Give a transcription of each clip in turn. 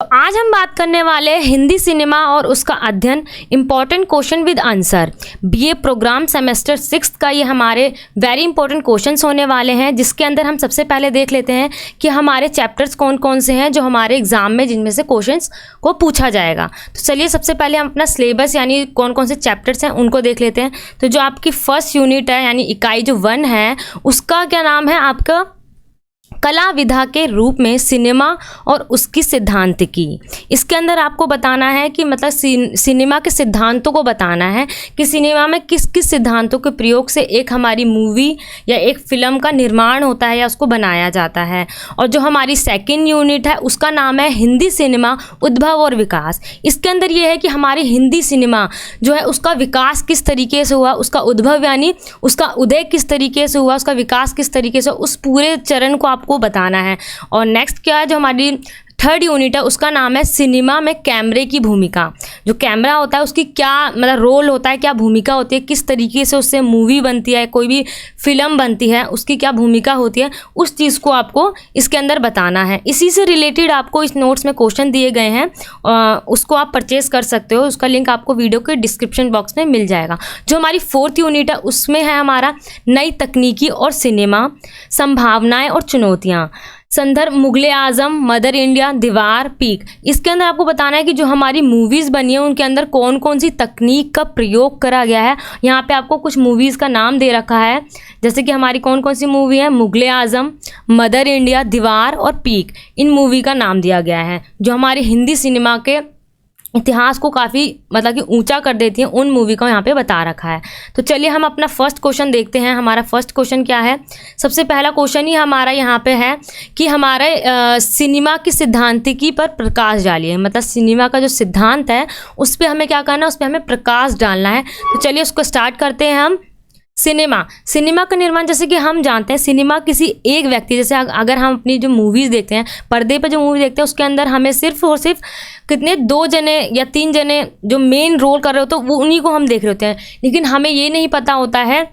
आज हम बात करने वाले हैं हिंदी सिनेमा और उसका अध्ययन, important question with answer. BA programme semester 6 का ये हमारे वेरी इंपॉर्टेंट क्वेश्चंस होने वाले हैं, जिसके अंदर हम सबसे पहले देख लेते हैं कि हमारे चैप्टर्स कौन कौन से हैं जो हमारे एग्जाम में जिनमें से क्वेश्चंस को पूछा जाएगा। तो चलिए सबसे पहले हम अपना सिलेबस यानी कौन कौन से चैप्टर्स हैं उनको देख लेते हैं। तो जो आपकी फर्स्ट यूनिट है यानी इकाई जो 1 है, उसका क्या नाम है आपका, कला विधा के रूप में सिनेमा और उसकी सिद्धांतिकी। इसके अंदर आपको बताना है कि मतलब सिनेमा के सिद्धांतों को बताना है कि सिनेमा में किस किस सिद्धांतों के प्रयोग से एक हमारी मूवी या एक फिल्म का निर्माण होता है या उसको बनाया जाता है। और जो हमारी सेकंड यूनिट है उसका नाम है हिंदी सिनेमा उद्भव और विकास। इसके अंदर ये है कि हमारी हिंदी सिनेमा जो है उसका विकास किस तरीके से हुआ, उसका उद्भव यानी उसका उदय किस तरीके से हुआ, उसका विकास किस तरीके से, उस पूरे चरण को आपको बताना है। और नेक्स्ट क्या है, जो हमारी थर्ड यूनिट है उसका नाम है सिनेमा में कैमरे की भूमिका। जो कैमरा होता है उसकी क्या मतलब रोल होता है, क्या भूमिका होती है, किस तरीके से उससे मूवी बनती है, कोई भी फिल्म बनती है, उसकी क्या भूमिका होती है, उस चीज़ को आपको इसके अंदर बताना है। इसी से रिलेटेड आपको इस नोट्स में क्वेश्चन दिए गए हैं, उसको आप परचेज कर सकते हो, उसका लिंक आपको वीडियो के डिस्क्रिप्शन बॉक्स में मिल जाएगा। जो हमारी फोर्थ यूनिट है उसमें है हमारा नई तकनीकी और सिनेमा, संभावनाएं और चुनौतियाँ, संदर्भ मुगले आजम, मदर इंडिया, दीवार, पीक। इसके अंदर आपको बताना है कि जो हमारी मूवीज़ बनी है उनके अंदर कौन कौन सी तकनीक का प्रयोग करा गया है। यहाँ पे आपको कुछ मूवीज़ का नाम दे रखा है, जैसे कि हमारी कौन कौन सी मूवी है, मुगले आजम, मदर इंडिया, दीवार और पीक। इन मूवी का नाम दिया गया है जो हमारी हिंदी सिनेमा के इतिहास को काफ़ी मतलब कि ऊंचा कर देती हैं, उन मूवी को यहाँ पे बता रखा है। तो चलिए हम अपना फर्स्ट क्वेश्चन देखते हैं। हमारा फर्स्ट क्वेश्चन क्या है, सबसे पहला क्वेश्चन ही हमारा यहाँ पे है कि हमारे सिनेमा की सिद्धांतिकी पर प्रकाश डालिए। मतलब सिनेमा का जो सिद्धांत है उस पर हमें क्या करना है, उस पर हमें प्रकाश डालना है। तो चलिए उसको स्टार्ट करते हैं हम। सिनेमा का निर्माण, जैसे कि हम जानते हैं सिनेमा किसी एक व्यक्ति, जैसे अगर हम अपनी जो मूवीज़ देखते हैं, पर्दे पर जो मूवी देखते हैं उसके अंदर हमें सिर्फ और सिर्फ कितने 2 जने या 3 जने जो मेन रोल कर रहे होते हैं वो उन्हीं को हम देख रहे होते हैं। लेकिन हमें ये नहीं पता होता है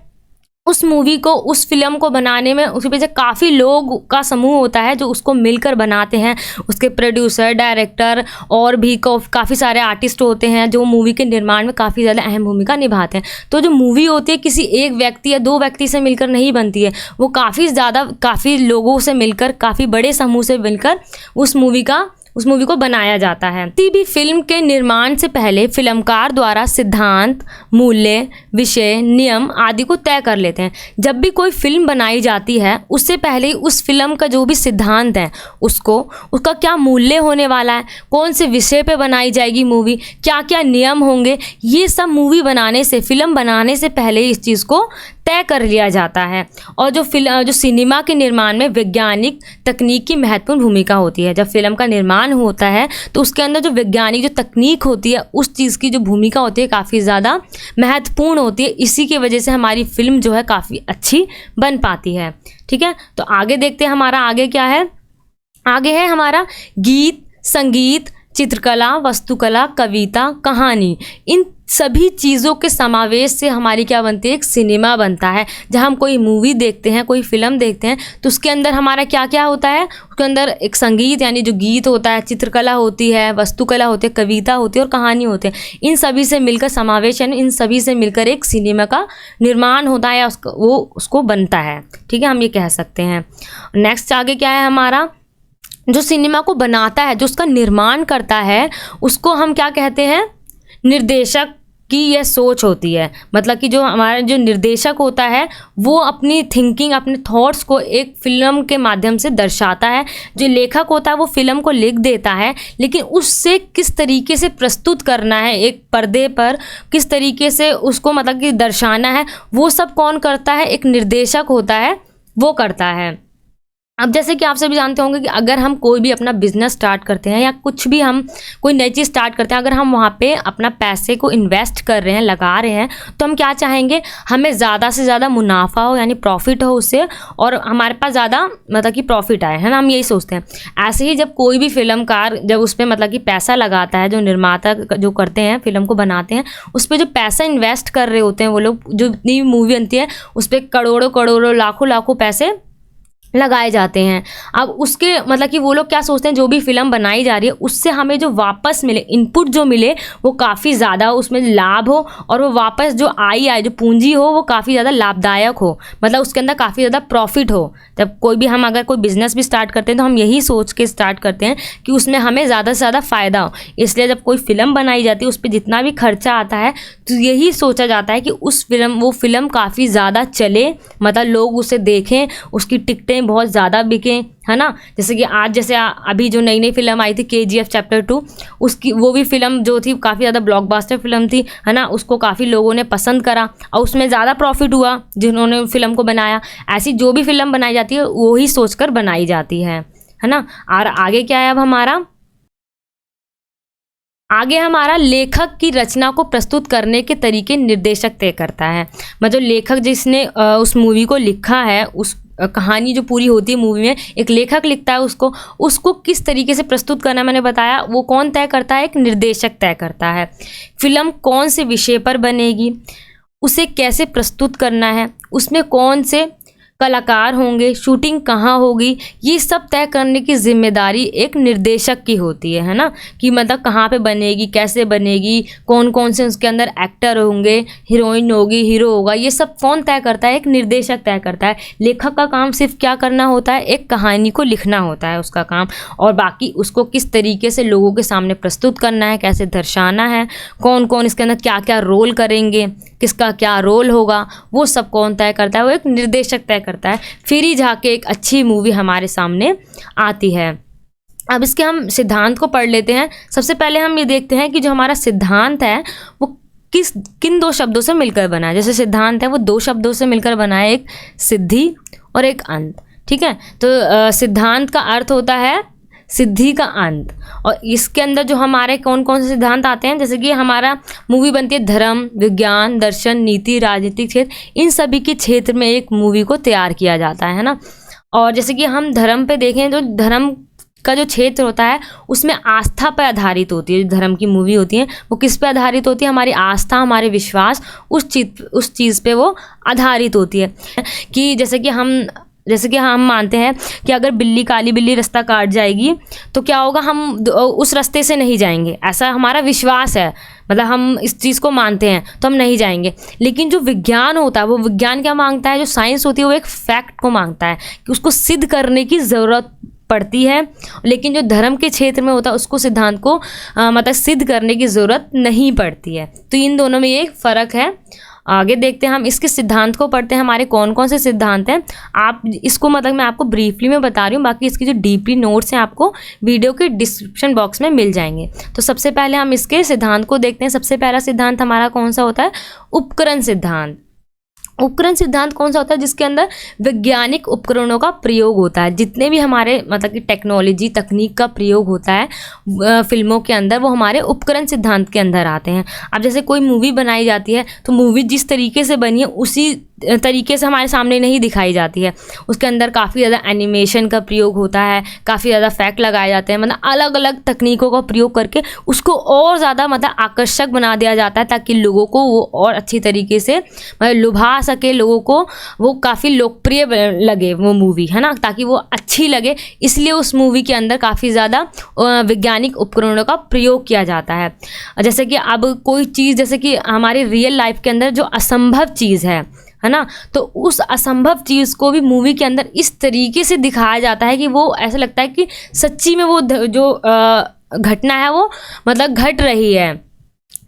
उस मूवी को, उस फिल्म को बनाने में उसके पीछे काफ़ी लोग का समूह होता है जो उसको मिलकर बनाते हैं। उसके प्रोड्यूसर, डायरेक्टर और भी काफ़ी सारे आर्टिस्ट होते हैं जो मूवी के निर्माण में काफ़ी ज़्यादा अहम भूमिका निभाते हैं। तो जो मूवी होती है किसी एक व्यक्ति या 2 व्यक्ति से मिलकर नहीं बनती है, वो काफ़ी लोगों से मिलकर, काफ़ी बड़े समूह से मिलकर उस मूवी को बनाया जाता है। किसी भी फिल्म के निर्माण से पहले फिल्मकार द्वारा सिद्धांत, मूल्य, विषय, नियम आदि को तय कर लेते हैं। जब भी कोई फिल्म बनाई जाती है उससे पहले उस फिल्म का जो भी सिद्धांत है उसका क्या मूल्य होने वाला है, कौन से विषय पे बनाई जाएगी मूवी, क्या क्या नियम होंगे, ये सब मूवी बनाने से, फिल्म बनाने से पहले इस चीज़ को तय कर लिया जाता है। और जो सिनेमा के निर्माण में वैज्ञानिक तकनीक की महत्वपूर्ण भूमिका होती है। जब फिल्म का निर्माण होता है तो उसके अंदर जो वैज्ञानिक जो तकनीक होती है उस चीज़ की जो भूमिका होती है काफ़ी ज़्यादा महत्वपूर्ण होती है। इसी की वजह से हमारी फिल्म जो है काफ़ी अच्छी बन पाती है। ठीक है, तो आगे देखते हैं हमारा आगे क्या है। आगे है हमारा गीत, संगीत, चित्रकला, वस्तुकला, कविता, कहानी। इन सभी चीज़ों के समावेश से हमारी क्या बनती है, एक सिनेमा बनता है। जब हम कोई मूवी देखते हैं, कोई फिल्म देखते हैं तो उसके अंदर हमारा क्या क्या होता है, उसके अंदर एक संगीत यानी जो गीत होता है, चित्रकला होती है, वस्तुकला होती है, कविता होती है और कहानी होती है। इन सभी से मिलकर समावेश यानी इन सभी से मिलकर एक सिनेमा का निर्माण होता है या उसको बनता है। ठीक है, हम ये कह सकते हैं। नेक्स्ट आगे क्या है हमारा, जो सिनेमा को बनाता है, जो उसका निर्माण करता है, उसको हम क्या कहते हैं, निर्देशक की यह सोच होती है। मतलब कि जो हमारा जो निर्देशक होता है वो अपनी थिंकिंग, अपने थॉट्स को एक फिल्म के माध्यम से दर्शाता है। जो लेखक होता है वो फिल्म को लिख देता है, लेकिन उससे किस तरीके से प्रस्तुत करना है एक पर्दे पर, किस तरीके से उसको मतलब कि दर्शाना है, वो सब कौन करता है, एक निर्देशक होता है वो करता है। अब जैसे कि आप सभी जानते होंगे कि अगर हम कोई भी अपना बिजनेस स्टार्ट करते हैं या कुछ भी हम कोई नई चीज़ स्टार्ट करते हैं, अगर हम वहाँ पे अपना पैसे को इन्वेस्ट कर रहे हैं, लगा रहे हैं, तो हम क्या चाहेंगे, हमें ज़्यादा से ज़्यादा मुनाफा हो यानी प्रॉफिट हो उससे, और हमारे पास ज़्यादा मतलब कि प्रॉफिट आए, है ना, हम यही सोचते हैं। ऐसे ही जब कोई भी फिल्मकार जब उस पर मतलब कि पैसा लगाता है, जो निर्माता जो करते हैं फिल्म को बनाते हैं, उस पर जो पैसा इन्वेस्ट कर रहे होते हैं वो लोग, जो इतनी मूवी बनती है उस पर करोड़ों करोड़ों लाखों लाखों पैसे लगाए जाते हैं। अब उसके मतलब कि वो लोग क्या सोचते हैं, जो भी फिल्म बनाई जा रही है उससे हमें जो वापस मिले, इनपुट जो मिले वो काफ़ी ज़्यादा उसमें लाभ हो, और वो वापस जो आए जो पूंजी हो वो काफ़ी ज़्यादा लाभदायक हो, मतलब उसके अंदर काफ़ी ज़्यादा प्रॉफिट हो। जब कोई भी हम अगर कोई बिज़नेस भी स्टार्ट करते हैं तो हम यही सोच के स्टार्ट करते हैं कि उसमें हमें ज़्यादा से ज़्यादा फ़ायदा हो। इसलिए जब कोई फिल्म बनाई जाती है उस पर जितना भी खर्चा आता है तो यही सोचा जाता है कि वो फिल्म काफ़ी ज़्यादा चले, मतलब लोग उसे देखें, उसकी टिकटें बहुत ज़्यादा बिकें, है ना। जैसे कि आज जैसे अभी जो नई फिल्म आई थी KGF चैप्टर 2, उसकी वो भी फिल्म जो थी काफ़ी ज़्यादा ब्लॉकबस्टर फिल्म थी, है ना। उसको काफ़ी लोगों ने पसंद करा और उसमें ज़्यादा प्रॉफिट हुआ जिन्होंने फिल्म को बनाया। ऐसी जो भी फिल्म बनाई जाती है वो ही सोचकर बनाई जाती है ना। और आगे क्या है, अब हमारा लेखक की रचना को प्रस्तुत करने के तरीके निर्देशक तय करता है। मतलब लेखक जिसने उस मूवी को लिखा है, उस कहानी जो पूरी होती है मूवी में, एक लेखक लिखता है उसको किस तरीके से प्रस्तुत करना, मैंने बताया वो कौन तय करता है, एक निर्देशक तय करता है। फिल्म कौन से विषय पर बनेगी, उसे कैसे प्रस्तुत करना है, उसमें कौन से कलाकार होंगे, शूटिंग कहाँ होगी, ये सब तय करने की जिम्मेदारी एक निर्देशक की होती है ना। कि मतलब कहाँ पे बनेगी, कैसे बनेगी, कौन कौन से उसके अंदर एक्टर होंगे, हीरोइन होगी, हीरो होगा, ये सब कौन तय करता है, एक निर्देशक तय करता है। लेखक का काम सिर्फ क्या करना होता है, एक कहानी को लिखना होता है उसका काम, और बाकी उसको किस तरीके से लोगों के सामने प्रस्तुत करना है, कैसे दर्शाना है, कौन कौन इसके अंदर क्या क्या रोल करेंगे, किसका क्या रोल होगा, वो सब कौन तय करता है, वो एक निर्देशक तय करता है। फिर ही जाके एक अच्छी मूवी हमारे सामने आती है। अब इसके हम सिद्धांत को पढ़ लेते हैं। सबसे पहले हम ये देखते हैं कि जो हमारा सिद्धांत है वो किन दो शब्दों से मिलकर बना है। जैसे सिद्धांत है वो दो शब्दों से मिलकर बना है, एक सिद्धि और एक अंत। ठीक है, तो सिद्धांत का अर्थ होता है सिद्धि का अंत। और इसके अंदर जो हमारे कौन कौन से सिद्धांत आते हैं, जैसे कि हमारा मूवी बनती है धर्म, विज्ञान, दर्शन, नीति, राजनीतिक क्षेत्र, इन सभी के क्षेत्र में एक मूवी को तैयार किया जाता है ना। और जैसे कि हम धर्म पे देखें तो धर्म का जो क्षेत्र होता है उसमें आस्था पर आधारित होती है। जो धर्म की मूवी होती है वो किस पे आधारित होती है, हमारी आस्था, हमारे विश्वास, उस चीज़ पे वो आधारित होती है। कि जैसे कि हम मानते हैं कि अगर काली बिल्ली रास्ता काट जाएगी तो क्या होगा, हम उस रास्ते से नहीं जाएंगे, ऐसा हमारा विश्वास है, मतलब हम इस चीज़ को मानते हैं तो हम नहीं जाएंगे। लेकिन जो विज्ञान होता है वो विज्ञान क्या मांगता है, जो साइंस होती है वो एक फैक्ट को मांगता है कि उसको सिद्ध करने की ज़रूरत पड़ती है। लेकिन जो धर्म के क्षेत्र में होता है उसको सिद्धांत को मतलब सिद्ध करने की ज़रूरत नहीं पड़ती है। तो इन दोनों में ये फ़र्क है। आगे देखते हैं, हम इसके सिद्धांत को पढ़ते हैं। हमारे कौन कौन से सिद्धांत हैं, आप इसको मतलब मैं आपको ब्रीफली में बता रही हूँ, बाकी इसकी जो डीपली नोट्स हैं आपको वीडियो के डिस्क्रिप्शन बॉक्स में मिल जाएंगे। तो सबसे पहले हम इसके सिद्धांत को देखते हैं। सबसे पहला सिद्धांत हमारा कौन सा होता है, उपकरण सिद्धांत। उपकरण सिद्धांत कौन सा होता है, जिसके अंदर वैज्ञानिक उपकरणों का प्रयोग होता है। जितने भी हमारे मतलब कि टेक्नोलॉजी, तकनीक का प्रयोग होता है फिल्मों के अंदर, वो हमारे उपकरण सिद्धांत के अंदर आते हैं। अब जैसे कोई मूवी बनाई जाती है तो मूवी जिस तरीके से बनी है उसी तरीके से हमारे सामने नहीं दिखाई जाती है। उसके अंदर काफ़ी ज़्यादा एनिमेशन का प्रयोग होता है, काफ़ी ज़्यादा फैक्ट लगाए जाते हैं, मतलब अलग अलग तकनीकों का प्रयोग करके उसको और ज़्यादा मतलब आकर्षक बना दिया जाता है, ताकि लोगों को वो और अच्छी तरीके से मतलब लुभा सके, लोगों को वो काफ़ी लोकप्रिय लगे वो मूवी, है ना, ताकि वो अच्छी लगे। इसलिए उस मूवी के अंदर काफ़ी ज़्यादा वैज्ञानिक उपकरणों का प्रयोग किया जाता है। जैसे कि अब कोई चीज़, जैसे कि हमारी रियल लाइफ के अंदर जो असंभव चीज़ है ना, तो उस असंभव चीज़ को भी मूवी के अंदर इस तरीके से दिखाया जाता है कि वो ऐसा लगता है कि सच्ची में वो जो घटना है वो मतलब घट रही है।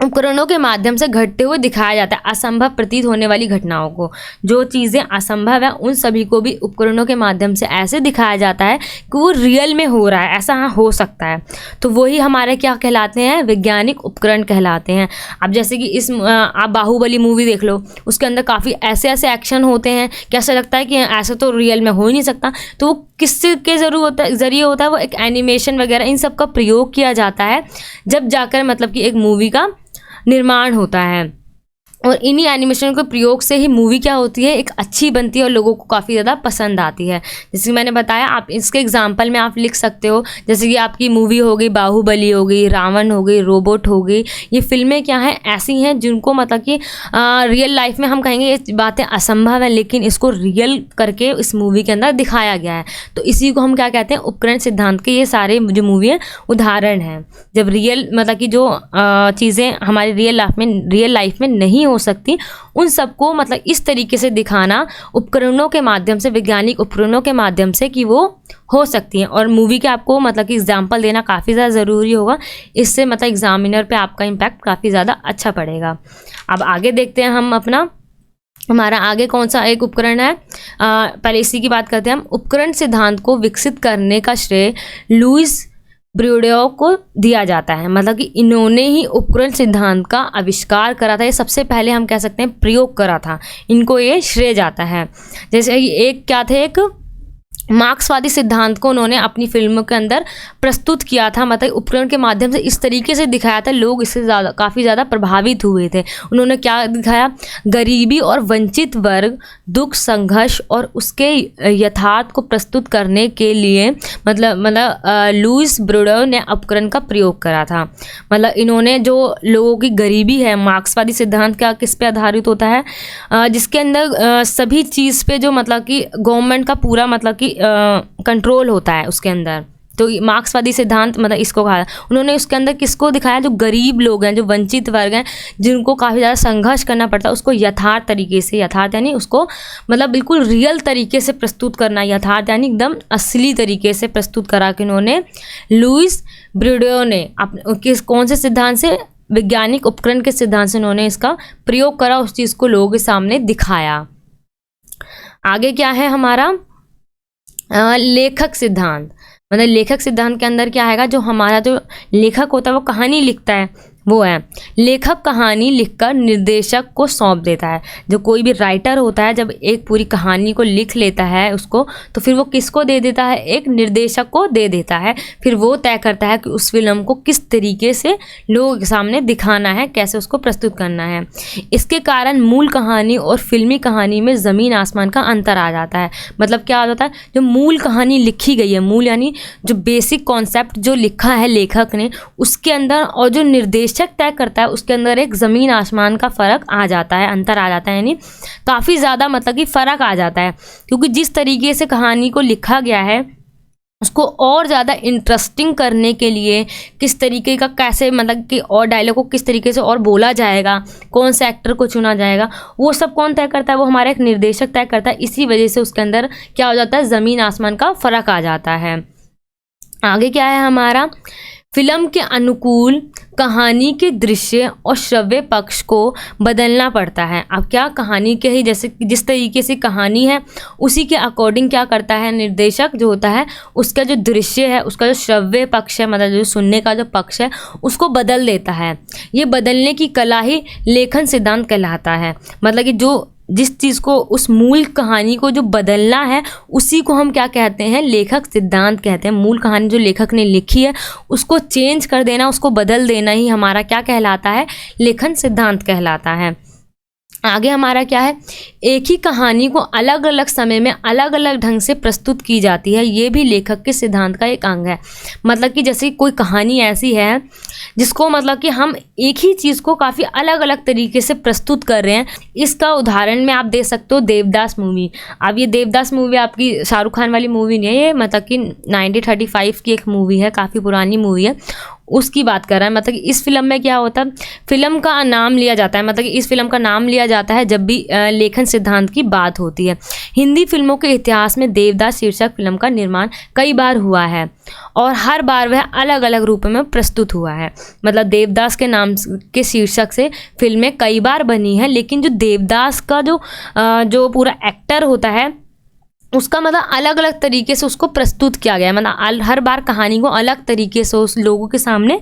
उपकरणों के माध्यम से घटते हुए दिखाया जाता है असंभव प्रतीत होने वाली घटनाओं को। जो चीज़ें असंभव है उन सभी को भी उपकरणों के माध्यम से ऐसे दिखाया जाता है कि वो रियल में हो रहा है, ऐसा हो सकता है। तो वही हमारे क्या कहलाते हैं, वैज्ञानिक उपकरण कहलाते हैं। अब जैसे कि आप बाहुबली मूवी देख लो, उसके अंदर काफ़ी ऐसे ऐसे एक्शन होते हैं कि ऐसा लगता है कि ऐसा तो रियल में हो ही नहीं सकता। तो वो किसके ज़रिए होता है, वो एक एनिमेशन वगैरह इन सब का प्रयोग किया जाता है, जब जाकर मतलब कि एक मूवी का निर्माण होता है। और इन्हीं एनिमेशन के प्रयोग से ही मूवी क्या होती है, एक अच्छी बनती है और लोगों को काफ़ी ज़्यादा पसंद आती है। जैसे कि मैंने बताया, आप इसके एग्जाम्पल में आप लिख सकते हो, जैसे कि आपकी मूवी हो गई बाहुबली हो गई, रावण हो गई, रोबोट हो गई, ये फिल्में क्या हैं, जिनको काफ़ी ज़्यादा पसंद आती है। जैसे मैंने बताया, आप इसके एग्जाम्पल में आप लिख सकते हो, जैसे कि आपकी मूवी हो गई बाहुबली हो गई, रावण हो गई, रोबोट हो गई, ये फिल्में क्या हैं, ऐसी हैं जिनको मतलब कि रियल लाइफ में हम कहेंगे ये बातें असंभव है, लेकिन इसको रियल करके इस मूवी के अंदर दिखाया गया है। तो इसी को हम क्या कहते हैं, उपकरण सिद्धांत के ये सारे जो मूवी हैं उदाहरण हैं। जब रियल मतलब कि जो चीज़ें हमारी रियल लाइफ में नहीं हो सकती, उन सबको मतलब इस तरीके से दिखाना उपकरणों के माध्यम से, वैज्ञानिक उपकरणों के माध्यम से कि वो हो सकती हैं। और मूवी के आपको मतलब कि एग्जाम्पल देना काफ़ी ज़्यादा ज़रूरी होगा, इससे मतलब एग्जामिनर पे आपका इम्पैक्ट काफ़ी ज़्यादा अच्छा पड़ेगा। अब आगे देखते हैं हम अपना, हमारा आगे कौन सा एक उपकरण है, पहले इसी की बात करते हैं हम। उपकरण सिद्धांत को विकसित करने का श्रेय लुईस ब्रूडेव को दिया जाता है। मतलब कि इन्होंने ही उपकरण सिद्धांत का आविष्कार करा था, ये सबसे पहले हम कह सकते हैं प्रयोग करा था, इनको ये श्रेय जाता है। जैसे एक क्या थे, एक मार्क्सवादी सिद्धांत को उन्होंने अपनी फिल्मों के अंदर प्रस्तुत किया था। मतलब उपकरण के माध्यम से इस तरीके से दिखाया था, लोग इससे काफ़ी ज़्यादा प्रभावित हुए थे। उन्होंने क्या दिखाया, गरीबी और वंचित वर्ग, दुख, संघर्ष और उसके यथार्थ को प्रस्तुत करने के लिए मतलब लुईस ब्रूडेव ने उपकरण का प्रयोग करा था। मतलब इन्होंने जो लोगों की गरीबी है, मार्क्सवादी सिद्धांत क्या किस पे आधारित होता है, जिसके अंदर सभी चीज़ पे जो मतलब कि गवर्नमेंट का पूरा मतलब कि कंट्रोल होता है उसके अंदर। तो मार्क्सवादी सिद्धांत मतलब इसको कहा, उन्होंने उसके अंदर किसको दिखाया, जो गरीब लोग हैं, जो वंचित वर्ग हैं, जिनको काफ़ी ज़्यादा संघर्ष करना पड़ता है, उसको यथार्थ तरीके से, यथार्थ यानी उसको मतलब बिल्कुल रियल तरीके से प्रस्तुत करना, यथार्थ यानी एकदम असली तरीके से प्रस्तुत करा कि उन्होंने लुईस ब्रूडेव ने किस कौन से सिद्धांत से, वैज्ञानिक उपकरण के सिद्धांत से उन्होंने इसका प्रयोग करा, उस चीज़ को लोगों के सामने दिखाया। आगे क्या है हमारा, लेखक सिद्धांत। मतलब लेखक सिद्धांत के अंदर क्या आएगा, जो हमारा जो लेखक होता है वो कहानी लिखता है, वो है लेखक कहानी लिखकर निर्देशक को सौंप देता है। जो कोई भी राइटर होता है, जब एक पूरी कहानी को लिख लेता है उसको, तो फिर वो किसको दे देता है, एक निर्देशक को दे देता है। फिर वो तय करता है कि उस फिल्म को किस तरीके से लोगों के सामने दिखाना है, कैसे उसको प्रस्तुत करना है। इसके कारण मूल कहानी और फिल्मी कहानी में ज़मीन आसमान का अंतर आ जाता है। मतलब क्या आ जाता है, जो मूल कहानी लिखी गई है, मूल यानी जो बेसिक कॉन्सेप्ट जो लिखा है लेखक ने, उसके अंदर और जो निर्देशक तय करता है उसके अंदर एक ज़मीन आसमान का फ़र्क आ जाता है, अंतर आ जाता है, यानी काफ़ी ज़्यादा मतलब कि फ़र्क आ जाता है। क्योंकि जिस तरीके से कहानी को लिखा गया है उसको और ज़्यादा इंटरेस्टिंग करने के लिए किस तरीके का, कैसे मतलब कि और डायलॉग को किस तरीके से और बोला जाएगा, कौन से एक्टर को चुना जाएगा, वो सब कौन तय करता है, वो हमारा एक निर्देशक तय करता है। इसी वजह से उसके अंदर क्या हो जाता है, ज़मीन आसमान का फ़र्क आ जाता है। आगे क्या है हमारा, फिल्म के अनुकूल कहानी के दृश्य और श्रव्य पक्ष को बदलना पड़ता है। अब क्या, कहानी के ही जैसे जिस तरीके से कहानी है उसी के अकॉर्डिंग क्या करता है निर्देशक जो होता है, उसका जो दृश्य है, उसका जो श्रव्य पक्ष है, मतलब जो सुनने का जो पक्ष है, उसको बदल देता है। ये बदलने की कला ही लेखन सिद्धांत कहलाता है। मतलब कि जो जिस चीज़ को, उस मूल कहानी को जो बदलना है, उसी को हम क्या कहते हैं, लेखक सिद्धांत कहते हैं। मूल कहानी जो लेखक ने लिखी है उसको चेंज कर देना, उसको बदल देना ही हमारा क्या कहलाता है, लेखन सिद्धांत कहलाता है। आगे हमारा क्या है, एक ही कहानी को अलग अलग समय में अलग अलग ढंग से प्रस्तुत की जाती है, ये भी लेखक के सिद्धांत का एक अंग है। मतलब कि जैसे कोई कहानी ऐसी है जिसको मतलब कि हम एक ही चीज़ को काफ़ी अलग अलग तरीके से प्रस्तुत कर रहे हैं। इसका उदाहरण में आप दे सकते हो देवदास मूवी। अब ये देवदास मूवी आपकी शाहरुख खान वाली मूवी नहीं है, ये मतलब कि 1935 की एक मूवी है, काफ़ी पुरानी मूवी है, उसकी बात कर रहा है। मतलब कि इस फिल्म में क्या होता है, फिल्म का नाम लिया जाता है, मतलब कि इस फिल्म का नाम लिया जाता है जब भी लेखन सिद्धांत की बात होती है। हिंदी फिल्मों के इतिहास में देवदास शीर्षक फिल्म का निर्माण कई बार हुआ है और हर बार वह अलग अलग रूप में प्रस्तुत हुआ है। मतलब देवदास के नाम के शीर्षक से फिल्में कई बार बनी हैं, लेकिन जो देवदास का जो पूरा एक्टर होता है उसका मतलब अलग अलग तरीके से उसको प्रस्तुत किया गया है। मतलब हर बार कहानी को अलग तरीके से उस लोगों के सामने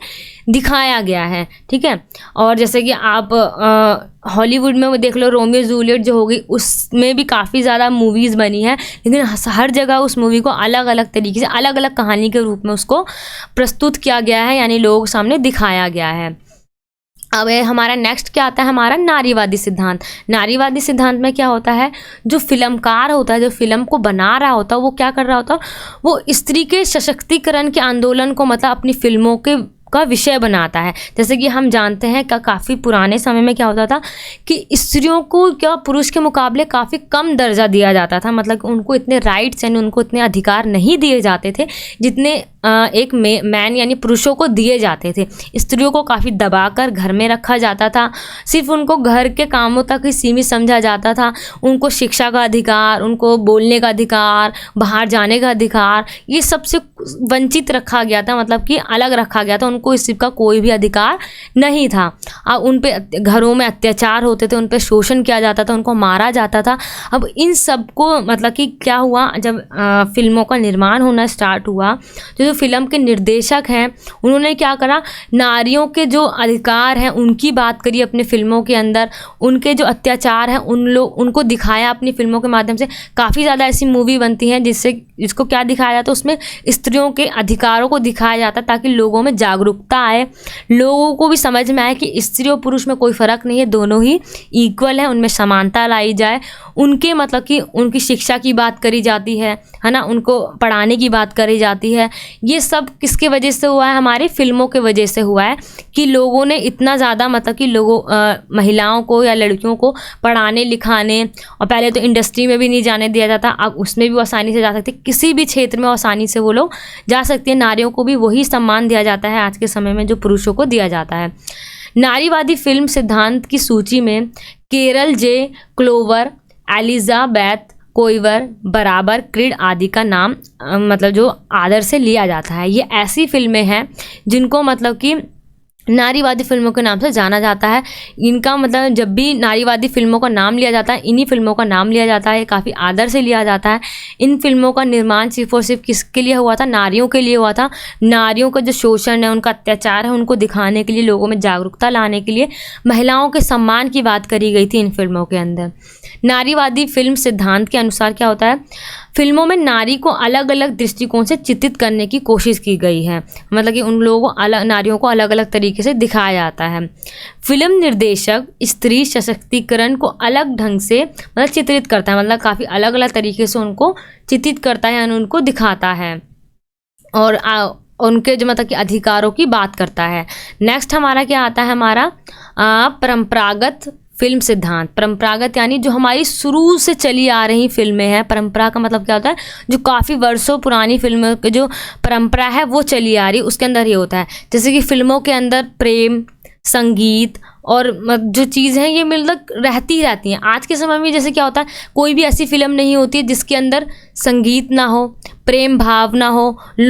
दिखाया गया है, ठीक है। और जैसे कि आप हॉलीवुड में वो देख लो, रोमियो जूलियट जो हो गई, उसमें भी काफ़ी ज़्यादा मूवीज़ बनी है, लेकिन हर जगह उस मूवी को अलग अलग तरीके से अलग अलग कहानी के रूप में उसको प्रस्तुत किया गया है, यानी लोगों के सामने दिखाया गया है। अब हमारा नेक्स्ट क्या आता है, हमारा नारीवादी सिद्धांत। नारीवादी सिद्धांत में क्या होता है, जो फिल्मकार होता है, जो फिल्म को बना रहा होता है, वो क्या कर रहा होता है, वो स्त्री के सशक्तिकरण के आंदोलन को मतलब अपनी फिल्मों के का विषय बनाता है। जैसे कि हम जानते हैं काफ़ी पुराने समय में क्या होता था कि स्त्रियों को क्या पुरुष के मुकाबले काफ़ी कम दर्जा दिया जाता था, मतलब उनको इतने राइट्स यानी उनको इतने अधिकार नहीं दिए जाते थे जितने एक मैन यानी पुरुषों को दिए जाते थे। स्त्रियों को काफ़ी दबाकर घर में रखा जाता था, सिर्फ उनको घर के कामों तक ही सीमित समझा जाता था। उनको शिक्षा का अधिकार, उनको बोलने का अधिकार, बाहर जाने का अधिकार, ये सबसे वंचित रखा गया था, मतलब कि अलग रखा गया था। उनको इस का कोई भी अधिकार नहीं था। अब उन पे घरों में अत्याचार होते थे, उन पे शोषण किया जाता था, उनको मारा जाता था। अब इन सब को मतलब कि क्या हुआ, जब फिल्मों का निर्माण होना स्टार्ट हुआ, जो फिल्म के निर्देशक हैं उन्होंने क्या करा, नारियों के जो अधिकार हैं उनकी बात करी अपने फिल्मों के अंदर, उनके जो अत्याचार हैं उनको दिखाया अपनी फिल्मों के माध्यम से। काफ़ी ज़्यादा ऐसी मूवी बनती हैं जिसको क्या दिखाया जाता है, उसमें स्त्रियों के अधिकारों को दिखाया जाता है ताकि लोगों में जागरूकता आए, लोगों को भी समझ में आए कि स्त्री और पुरुष में कोई फ़र्क नहीं है, दोनों ही इक्वल है, उनमें समानता लाई जाए। उनके मतलब कि उनकी शिक्षा की बात करी जाती है ना, उनको पढ़ाने की बात करी जाती है। ये सब किसके वजह से हुआ है, हमारी फिल्मों के वजह से हुआ है कि लोगों ने इतना ज़्यादा मतलब कि महिलाओं को या लड़कियों को पढ़ाने लिखाने, और पहले तो इंडस्ट्री में भी नहीं जाने दिया जाता, अब उसमें भी वो आसानी से जा सकते, किसी भी क्षेत्र में आसानी से वो लोग जा सकते हैं। नारियों को भी वही सम्मान दिया जाता है आज के समय में जो पुरुषों को दिया जाता है। नारीवादी फिल्म सिद्धांत की सूची में केरल जे क्लोवर, एलिजाबेथ कोइवर, बराबर, क्रीड आदि का नाम मतलब जो आदर से लिया जाता है। ये ऐसी फिल्में हैं जिनको मतलब कि नारीवादी फिल्मों के नाम से जाना जाता है। इनका मतलब जब भी नारीवादी फिल्मों का नाम लिया जाता है, इन्हीं फिल्मों का नाम लिया जाता है, काफ़ी आदर से लिया जाता है। इन फिल्मों का निर्माण सिर्फ और सिर्फ किसके लिए हुआ था, नारियों के लिए हुआ था। नारियों का जो शोषण है, उनका अत्याचार है, उनको दिखाने के लिए, लोगों में जागरूकता लाने के लिए, महिलाओं के सम्मान की बात करी गई थी इन फिल्मों के अंदर। नारीवादी फिल्म सिद्धांत के अनुसार क्या होता है, फिल्मों में नारी को अलग अलग दृष्टिकोण से चित्रित करने की कोशिश की गई है, मतलब कि उन लोगों को नारियों को अलग अलग तरीके से दिखाया जाता है। फिल्म निर्देशक स्त्री सशक्तिकरण को अलग ढंग से मतलब चित्रित करता है, मतलब काफ़ी अलग अलग तरीके से उनको चित्रित करता है, यानी उनको दिखाता है और उनके जो मतलब कि अधिकारों की बात करता है। नेक्स्ट हमारा क्या आता है, हमारा परंपरागत फिल्म सिद्धांत। परंपरागत यानी जो हमारी शुरू से चली आ रही फिल्में हैं। परंपरा का मतलब क्या होता है, जो काफ़ी वर्षों पुरानी फिल्मों की जो परंपरा है वो चली आ रही, उसके अंदर ये होता है। जैसे कि फिल्मों के अंदर प्रेम, संगीत और जो चीज़ हैं ये मतलब रहती हैं। आज के समय में जैसे क्या होता है, कोई भी ऐसी फिल्म नहीं होती है जिसके अंदर संगीत ना हो, प्रेम भाव ना हो,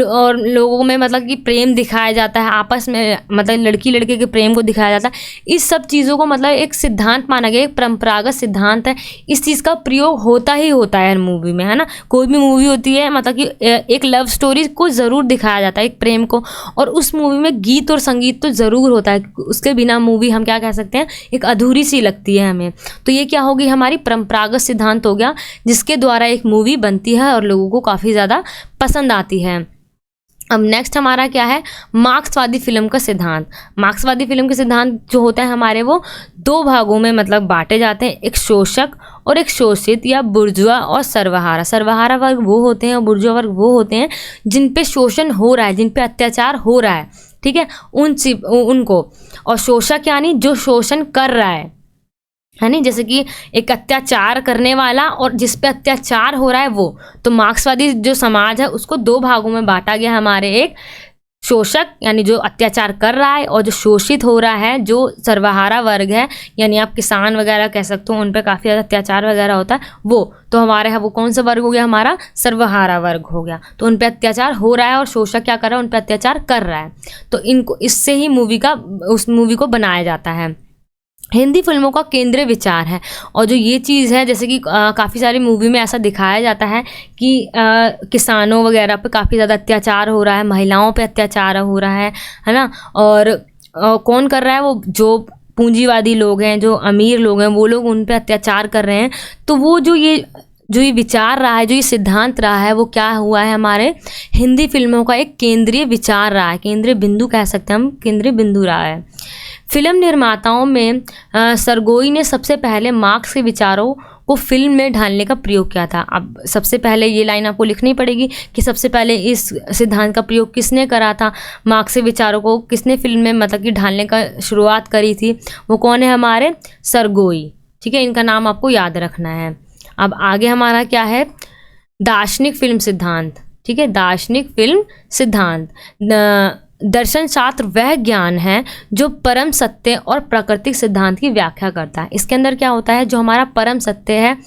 और लोगों में मतलब कि प्रेम दिखाया जाता है आपस में, मतलब लड़की लड़के के प्रेम को दिखाया जाता है। इस सब चीज़ों को मतलब एक सिद्धांत माना गया, एक परंपरागत सिद्धांत है। इस चीज़ का प्रयोग होता ही होता है हर मूवी में, है ना। कोई भी मूवी होती है मतलब कि एक लव स्टोरी को ज़रूर दिखाया जाता है, एक प्रेम को, और उस मूवी में गीत और संगीत तो ज़रूर होता है। उसके बिना मूवी हम क्या कह सकते हैं, एक अधूरी सी लगती है हमें। तो ये क्या होगी, हमारी परंपरागत सिद्धांत हो गया, जिसके द्वारा एक मूवी बनती है और लोगों को काफ़ी ज़्यादा पसंद आती है। अब नेक्स्ट हमारा क्या है, मार्क्सवादी फिल्म का सिद्धांत। मार्क्सवादी फिल्म के सिद्धांत जो होते हैं हमारे, वो दो भागों में मतलब बांटे जाते हैं, एक शोषक और एक शोषित, या बुर्जुआ और सर्वहारा। सर्वहारा वर्ग वो होते हैं और बुर्जुआ वर्ग वो होते हैं जिन पे शोषण हो रहा है, जिन पे अत्याचार हो रहा है, ठीक है, उनको। और शोषक यानी जो शोषण कर रहा है नहीं, जैसे कि एक अत्याचार करने वाला और जिस पे अत्याचार हो रहा है वो। तो मार्क्सवादी जो समाज है उसको दो भागों में बांटा गया हमारे, एक शोषक यानी जो अत्याचार कर रहा है, और जो शोषित हो रहा है जो सर्वहारा वर्ग है, यानी आप किसान वगैरह कह सकते हो, उन पर काफ़ी ज़्यादा अत्याचार वगैरह होता है वो। तो हमारे यहाँ वो कौन सा वर्ग हो गया, हमारा सर्वहारा वर्ग हो गया। तो उन पर अत्याचार हो रहा है और शोषक क्या कर रहा है, उन पर अत्याचार कर रहा है। तो इनको इससे ही उस मूवी को बनाया जाता है। हिंदी फिल्मों का केंद्रीय विचार है, और जो ये चीज़ है, जैसे कि काफ़ी सारी मूवी में ऐसा दिखाया जाता है कि किसानों वगैरह पे काफ़ी ज़्यादा अत्याचार हो रहा है, महिलाओं पे अत्याचार हो रहा है ना। और कौन कर रहा है, वो जो पूंजीवादी लोग हैं, जो अमीर लोग हैं, वो लोग उन पे अत्याचार कर रहे हैं। तो वो जो ये विचार रहा है, जो ये सिद्धांत रहा है, वो क्या हुआ है, हमारे हिंदी फिल्मों का एक केंद्रीय विचार रहा है, केंद्रीय बिंदु कह सकते हैं हम, केंद्रीय बिंदु रहा है। फिल्म निर्माताओं में सरगोई ने सबसे पहले मार्क्स के विचारों को फिल्म में ढालने का प्रयोग किया था। अब सबसे पहले ये लाइन आपको लिखनी पड़ेगी कि सबसे पहले इस सिद्धांत का प्रयोग किसने करा था, मार्क्स के विचारों को किसने फिल्म में मतलब कि ढालने का शुरुआत करी थी, वो कौन है, हमारे सरगोई। ठीक है, इनका नाम आपको याद रखना है। अब आगे हमारा क्या है, दार्शनिक फिल्म सिद्धांत। ठीक है, दार्शनिक फिल्म सिद्धांत। दर्शन शास्त्र वह ज्ञान है जो परम सत्य और प्राकृतिक सिद्धांत की व्याख्या करता है। इसके अंदर क्या होता है, जो हमारा परम सत्य है,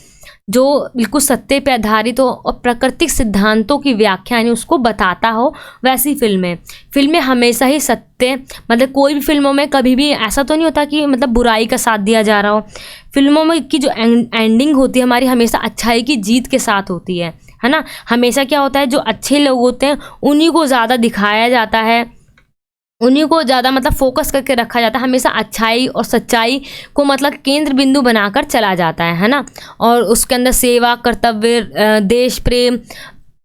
जो बिल्कुल सत्य पे आधारित हो और प्राकृतिक सिद्धांतों की व्याख्या यानी उसको बताता हो, वैसी फिल्में हमेशा ही सत्य, मतलब कोई भी फिल्मों में कभी भी ऐसा तो नहीं होता कि मतलब बुराई का साथ दिया जा रहा हो। फिल्मों में की जो एंडिंग होती है हमारी, हमेशा अच्छाई की जीत के साथ होती है ना। हमेशा क्या होता है, जो अच्छे लोग होते हैं उन्हीं को ज़्यादा दिखाया जाता है, उन्हीं को ज़्यादा मतलब फोकस करके रखा जाता है। हमेशा अच्छाई और सच्चाई को मतलब केंद्र बिंदु बनाकर चला जाता है ना। और उसके अंदर सेवा, कर्तव्य, देश प्रेम,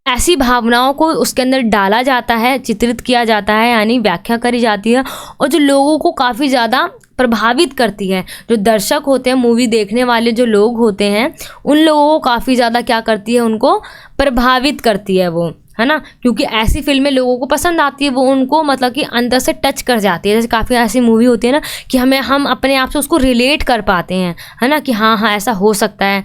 ऐसी भावनाओं को उसके अंदर डाला जाता है, चित्रित किया जाता है, यानी व्याख्या करी जाती है, और जो लोगों को काफ़ी ज़्यादा प्रभावित करती है। जो दर्शक होते हैं, मूवी देखने वाले जो लोग होते हैं, उन लोगों को काफ़ी ज़्यादा क्या करती है, उनको प्रभावित करती है वो, है ना। क्योंकि ऐसी फिल्में लोगों को पसंद आती है, वो उनको मतलब कि अंदर से टच कर जाती है। जैसे काफ़ी ऐसी मूवी होती है ना कि हम अपने आप से उसको रिलेट कर पाते हैं, है ना, कि हाँ ऐसा हो सकता है।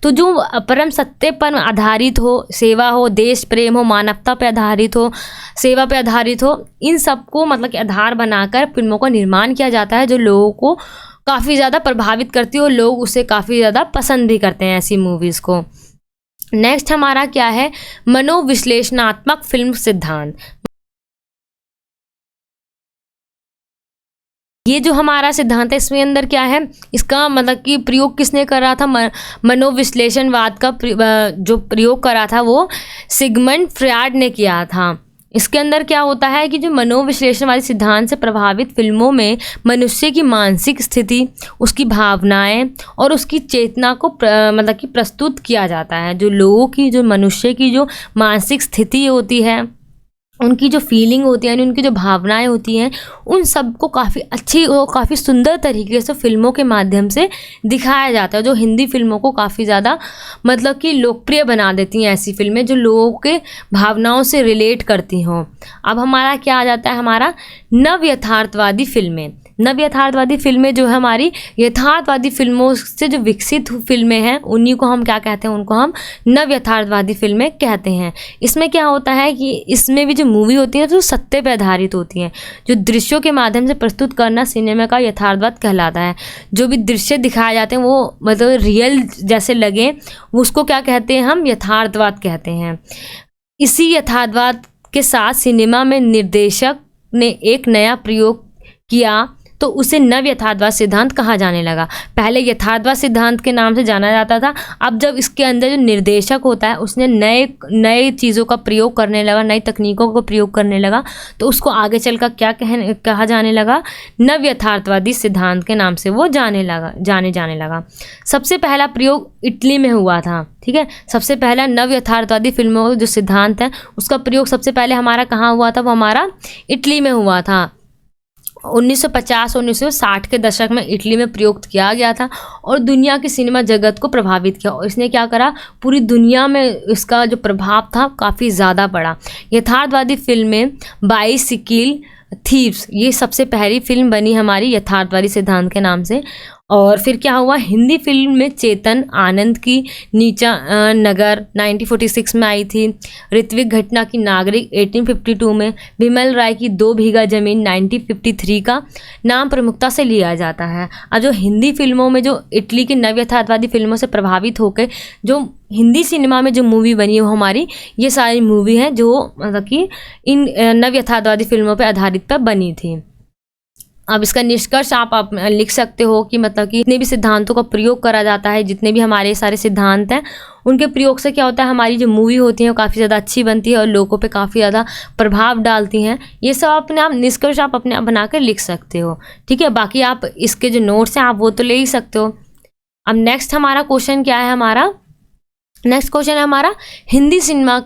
तो जो परम सत्य पर आधारित हो, सेवा हो, देश प्रेम हो, मानवता पे आधारित हो, सेवा पे आधारित हो, इन सबको मतलब कि आधार बनाकर फिल्मों का निर्माण किया जाता है, जो लोगों को काफ़ी ज़्यादा प्रभावित करती है और लोग उसे काफ़ी ज़्यादा पसंद भी करते हैं ऐसी मूवीज़ को। नेक्स्ट हमारा क्या है, मनोविश्लेषणात्मक फिल्म सिद्धांत। ये जो हमारा सिद्धांत है, इसमें अंदर क्या है, इसका मतलब कि प्रयोग किसने करा था, मनोविश्लेषणवाद का जो प्रयोग करा था वो सिगमंड फ्रॉयड ने किया था। इसके अंदर क्या होता है कि जो मनोविश्लेषणवादी सिद्धांत से प्रभावित फिल्मों में मनुष्य की मानसिक स्थिति, उसकी भावनाएं और उसकी चेतना को मतलब कि प्रस्तुत किया जाता है। जो लोगों की, जो मनुष्य की जो मानसिक स्थिति होती है, उनकी जो फीलिंग होती है, यानी उनकी जो भावनाएं होती हैं, उन सब को काफ़ी अच्छी और काफ़ी सुंदर तरीके से फिल्मों के माध्यम से दिखाया जाता है, जो हिंदी फिल्मों को काफ़ी ज़्यादा मतलब कि लोकप्रिय बना देती हैं। ऐसी फिल्में जो लोगों के भावनाओं से रिलेट करती हों। अब हमारा क्या आ जाता है, हमारा नव यथार्थवादी फिल्में। नव यथार्थवादी फिल्में जो है हमारी यथार्थवादी फिल्मों से जो विकसित फिल्में हैं, उन्हीं को हम क्या कहते हैं, उनको हम नव यथार्थवादी फिल्में कहते हैं। इसमें क्या होता है कि इसमें भी जो मूवी होती है तो सत्य पर आधारित होती हैं। जो दृश्यों के माध्यम से प्रस्तुत करना सिनेमा का यथार्थवाद कहलाता है। जो भी दृश्य दिखाए जाते हैं वो मतलब रियल जैसे लगे, उसको क्या कहते हैं, हम यथार्थवाद कहते हैं। इसी यथार्थवाद के साथ सिनेमा में निर्देशक ने एक नया प्रयोग किया तो उसे नव यथार्थवाद सिद्धांत कहा जाने लगा। पहले यथार्थवाद सिद्धांत के नाम से जाना जाता था। अब जब इसके अंदर जो निर्देशक होता है उसने नए चीज़ों का प्रयोग करने लगा, नई तकनीकों का प्रयोग करने लगा, तो उसको आगे चलकर क्या कहा जाने लगा, नव यथार्थवादी सिद्धांत के नाम से वो जाने जाने लगा। सबसे पहला प्रयोग इटली में हुआ था। ठीक है, सबसे पहला नव यथार्थवादी फिल्मों का जो सिद्धांत है उसका प्रयोग सबसे पहले हमारा कहाँ हुआ था, वो हमारा इटली में हुआ था। 1950-1960 के दशक में इटली में प्रयोग किया गया था और दुनिया की सिनेमा जगत को प्रभावित किया। और इसने क्या करा, पूरी दुनिया में इसका जो प्रभाव था काफ़ी ज़्यादा पड़ा। यथार्थवादी फिल्में बाइसिकल थीव्स, ये सबसे पहली फिल्म बनी हमारी यथार्थवादी सिद्धांत के नाम से। और फिर क्या हुआ, हिंदी फिल्म में चेतन आनंद की नीचा नगर 1946 में आई थी। ऋत्विक घटना की नागरिक 1852 में, विमल राय की 2 बीघा जमीन 1953 का नाम प्रमुखता से लिया जाता है। अब जो हिंदी फिल्मों में जो इटली की नव यथार्थवादी फिल्मों से प्रभावित होकर जो हिंदी सिनेमा में जो मूवी बनी है वो हमारी ये सारी मूवी हैं जो मतलब कि इन नव यथार्थवादी फिल्मों पर आधारित पर बनी थी। अब इसका निष्कर्ष आप लिख सकते हो कि मतलब कि जितने भी सिद्धांतों का प्रयोग करा जाता है, जितने भी हमारे सारे सिद्धांत हैं, उनके प्रयोग से क्या होता है, हमारी जो मूवी होती है वो काफ़ी ज़्यादा अच्छी बनती है और लोगों पे काफ़ी ज़्यादा प्रभाव डालती हैं। ये सब अपने आप निष्कर्ष आप अपने आप बना कर लिख सकते हो। ठीक है, बाकी आप इसके जो नोट्स हैं आप वो तो ले ही सकते हो। अब नेक्स्ट हमारा क्वेश्चन क्या है, हमारा नेक्स्ट क्वेश्चन है हमारा हिंदी सिनेमा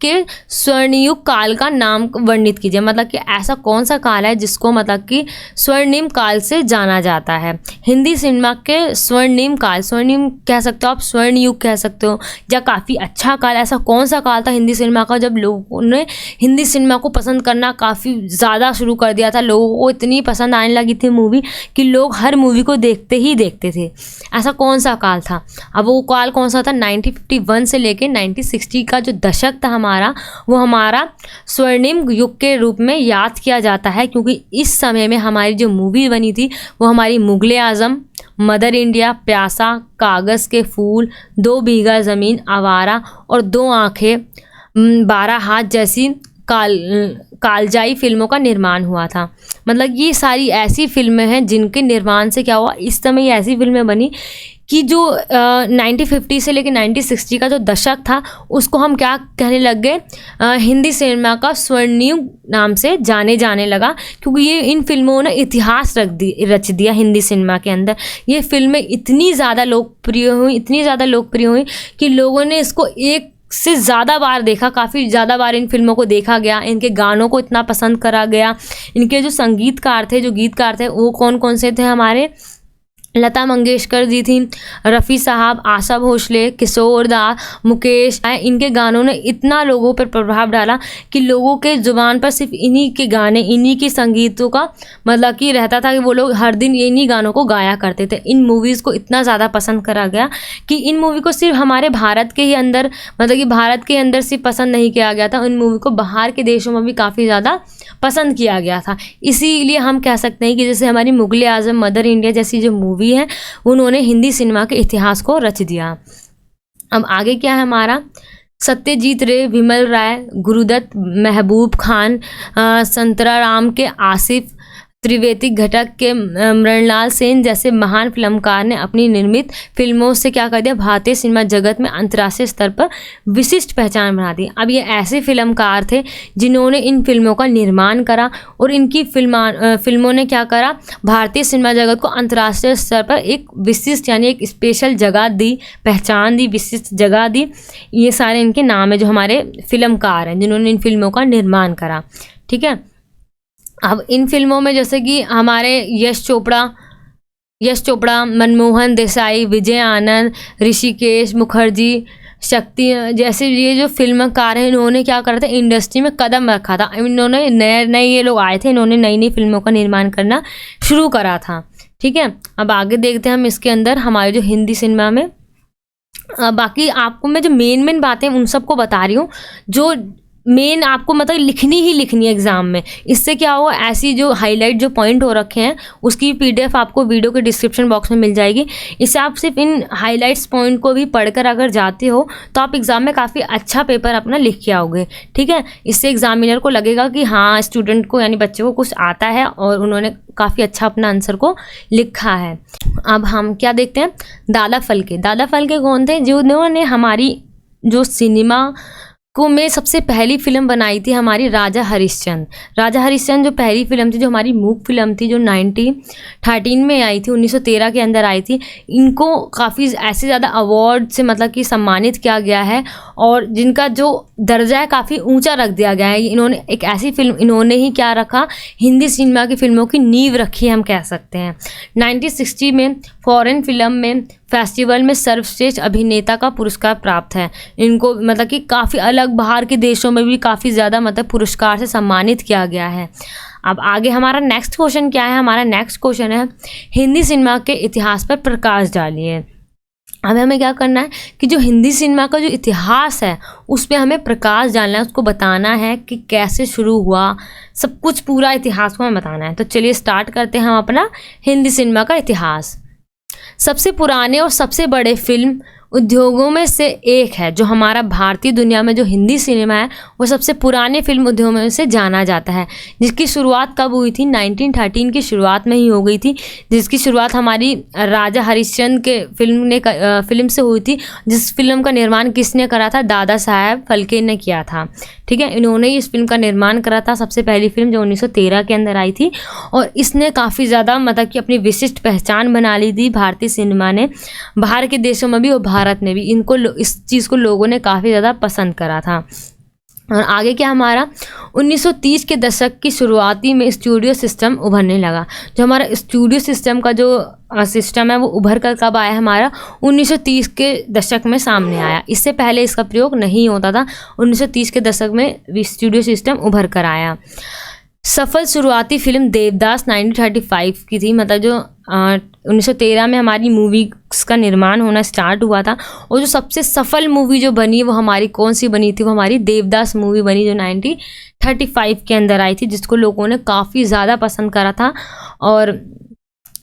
के स्वर्णयुग काल का नाम वर्णित कीजिए। मतलब कि ऐसा कौन सा काल है जिसको मतलब कि स्वर्णिम काल से जाना जाता है। हिंदी सिनेमा के स्वर्णिम काल, स्वर्णिम कह सकते हो आप, स्वर्णयुग कह सकते हो, या काफ़ी अच्छा काल, ऐसा कौन सा काल था हिंदी सिनेमा का जब लोगों ने हिंदी सिनेमा को पसंद करना काफ़ी ज़्यादा शुरू कर दिया था। लोगों को इतनी पसंद आने लगी थी मूवी कि लोग हर मूवी को देखते ही देखते थे। ऐसा कौन सा काल था? अब वो काल कौन सा था? 1951 से लेके 1960 का जो दशक था हमारा, वो हमारा स्वर्णिम युग के रूप में याद किया जाता है, क्योंकि इस समय में हमारी जो मूवी बनी थी वो हमारी मुगले आज़म, मदर इंडिया, प्यासा, कागज़ के फूल, 2 बीघा ज़मीन, आवारा और 2 आँखें, 12 हाथ जैसी कालजाई फिल्मों का निर्माण हुआ था। मतलब ये सारी ऐसी फिल्में हैं जिनके निर्माण से क्या हुआ, इस समय ये ऐसी फिल्में बनी कि जो 1950 से लेकर 1960 का जो दशक था उसको हम क्या कहने लग गए, हिंदी सिनेमा का स्वर्णिम नाम से जाने लगा, क्योंकि ये इन फिल्मों ने इतिहास रच दिया हिंदी सिनेमा के अंदर। ये फिल्में इतनी ज़्यादा लोकप्रिय हुई कि लोगों ने इसको एक से ज़्यादा बार देखा, काफ़ी ज़्यादा बार इन फिल्मों को देखा गया। इनके गानों को इतना पसंद करा गया। इनके जो संगीतकार थे, जो गीतकार थे, वो कौन कौन से थे हमारे? लता मंगेशकर जी थी, रफ़ी साहब, आशा भोसले, किशोर दा, मुकेश। इनके गानों ने इतना लोगों पर प्रभाव डाला कि लोगों के ज़ुबान पर सिर्फ इन्हीं के गाने, इन्हीं की संगीतों का मतलब कि रहता था कि वो लोग हर दिन इन्हीं गानों को गाया करते थे। इन मूवीज़ को इतना ज़्यादा पसंद करा गया कि इन मूवी को सिर्फ हमारे भारत के ही अंदर, मतलब कि भारत के अंदर सिर्फ पसंद नहीं किया गया था, इन मूवी को बाहर के देशों में भी काफ़ी ज़्यादा पसंद किया गया था। इसीलिए हम कह सकते हैं कि जैसे हमारी मुगले आज़म, मदर इंडिया जैसी जो मूवी है, उन्होंने हिंदी सिनेमा के इतिहास को रच दिया। अब आगे क्या है हमारा? सत्यजीत रे, विमल राय, गुरुदत्त, महबूब खान, संतराराम के आसिफ, त्रिवेदी घटक के मृणलाल सेन जैसे महान फिल्मकार ने अपनी निर्मित फिल्मों से क्या कर दिया, भारतीय सिनेमा जगत में अंतर्राष्ट्रीय स्तर पर विशिष्ट पहचान बना दी। अब ये ऐसे फिल्मकार थे जिन्होंने इन फिल्मों का निर्माण करा और इनकी फिल्मों ने क्या करा, भारतीय सिनेमा जगत को अंतर्राष्ट्रीय स्तर पर एक विशिष्ट यानी एक स्पेशल जगह दी, पहचान दी, विशिष्ट जगह दी। ये सारे इनके नाम है जो हमारे फिल्मकार हैं जिन्होंने इन फिल्मों का निर्माण करा। ठीक है। अब इन फिल्मों में जैसे कि हमारे यश चोपड़ा, मनमोहन देसाई, विजय आनंद, ऋषिकेश मुखर्जी, शक्ति जैसे ये जो फिल्मकार हैं, इन्होंने क्या करा था, इंडस्ट्री में कदम रखा था। इन्होंने नए ये लोग आए थे, इन्होंने नई फिल्मों का निर्माण करना शुरू करा था। ठीक है। अब आगे देखते हैं हम इसके अंदर हमारे जो हिंदी सिनेमा में, बाकी आपको मैं जो मेन बातें उन सबको बता रही हूँ, जो मेन आपको मतलब लिखनी है एग्ज़ाम में। इससे क्या होगा, ऐसी जो हाईलाइट जो पॉइंट हो रखे हैं उसकी PDF आपको वीडियो के डिस्क्रिप्शन बॉक्स में मिल जाएगी। इससे आप सिर्फ इन हाईलाइट्स पॉइंट को भी पढ़कर अगर जाते हो तो आप एग्ज़ाम में काफ़ी अच्छा पेपर अपना लिख के आओगे। ठीक है। इससे एग्जामिनर को लगेगा कि हाँ, स्टूडेंट को यानी बच्चे को कुछ आता है और उन्होंने काफ़ी अच्छा अपना आंसर को लिखा है। अब हम क्या देखते हैं, दादा फल्के कौन थे, जिन्होंने हमारी जो सिनेमा को में सबसे पहली फिल्म बनाई थी हमारी राजा हरिश्चंद्र जो पहली फिल्म थी, जो हमारी मूक फिल्म थी, जो 1913 में आई थी, 1913 के अंदर आई थी। इनको काफ़ी ऐसे ज़्यादा अवार्ड से मतलब कि सम्मानित किया गया है और जिनका जो दर्जा है काफ़ी ऊंचा रख दिया गया है। इन्होंने एक ऐसी फिल्म, इन्होंने ही क्या रखा, हिंदी सिनेमा की फिल्मों की नींव रखी हम कह सकते हैं। 1960 में फॉरेन फिल्म में फेस्टिवल में सर्वश्रेष्ठ अभिनेता का पुरस्कार प्राप्त है। इनको मतलब कि काफ़ी अलग बाहर के देशों में भी काफ़ी ज़्यादा मतलब पुरस्कार से सम्मानित किया गया है। अब आगे हमारा नेक्स्ट क्वेश्चन क्या है, हमारा नेक्स्ट क्वेश्चन है हिंदी सिनेमा के इतिहास पर प्रकाश डालिए। अब हमें क्या करना है कि जो हिंदी सिनेमा का जो इतिहास है उस पर हमें प्रकाश डालना है, उसको बताना है कि कैसे शुरू हुआ, सब कुछ पूरा इतिहास को हमें बताना है। तो चलिए स्टार्ट करते हैं हम अपना हिंदी सिनेमा का इतिहास। सबसे पुराने और सबसे बड़े फिल्म उद्योगों में से एक है जो हमारा भारतीय दुनिया में जो हिंदी सिनेमा है वो सबसे पुराने फिल्म उद्योगों में से जाना जाता है, जिसकी शुरुआत कब हुई थी, 1913 की शुरुआत में ही हो गई थी, जिसकी शुरुआत हमारी राजा हरिश्चंद्र के फिल्म से हुई थी, जिस फिल्म का निर्माण किसने करा था, दादा साहब फाल्के ने किया था। ठीक है। इन्होंने इस फिल्म का निर्माण करा था, सबसे पहली फिल्म जो 1913 के अंदर आई थी और इसने काफ़ी ज़्यादा मतलब कि अपनी विशिष्ट पहचान बना ली थी भारतीय सिनेमा ने, बाहर के देशों में भी और भारत में भी। इस चीज़ को लोगों ने काफ़ी ज़्यादा पसंद करा था। और आगे क्या हमारा 1930 के दशक की शुरुआती में स्टूडियो सिस्टम उभरने लगा। जो हमारा स्टूडियो सिस्टम का जो सिस्टम है वो उभर कर कब आया, हमारा 1930 के दशक में सामने आया। इससे पहले इसका प्रयोग नहीं होता था। 1930 के दशक में स्टूडियो सिस्टम उभर कर आया। सफल शुरुआती फिल्म देवदास 1935 की थी, मतलब जो 1913 में हमारी मूवी का निर्माण होना स्टार्ट हुआ था। और जो सबसे सफल मूवी जो बनी वो हमारी कौन सी बनी थी, वो हमारी देवदास मूवी बनी, जो 1935 के अंदर आई थी, जिसको लोगों ने काफ़ी ज़्यादा पसंद करा था। और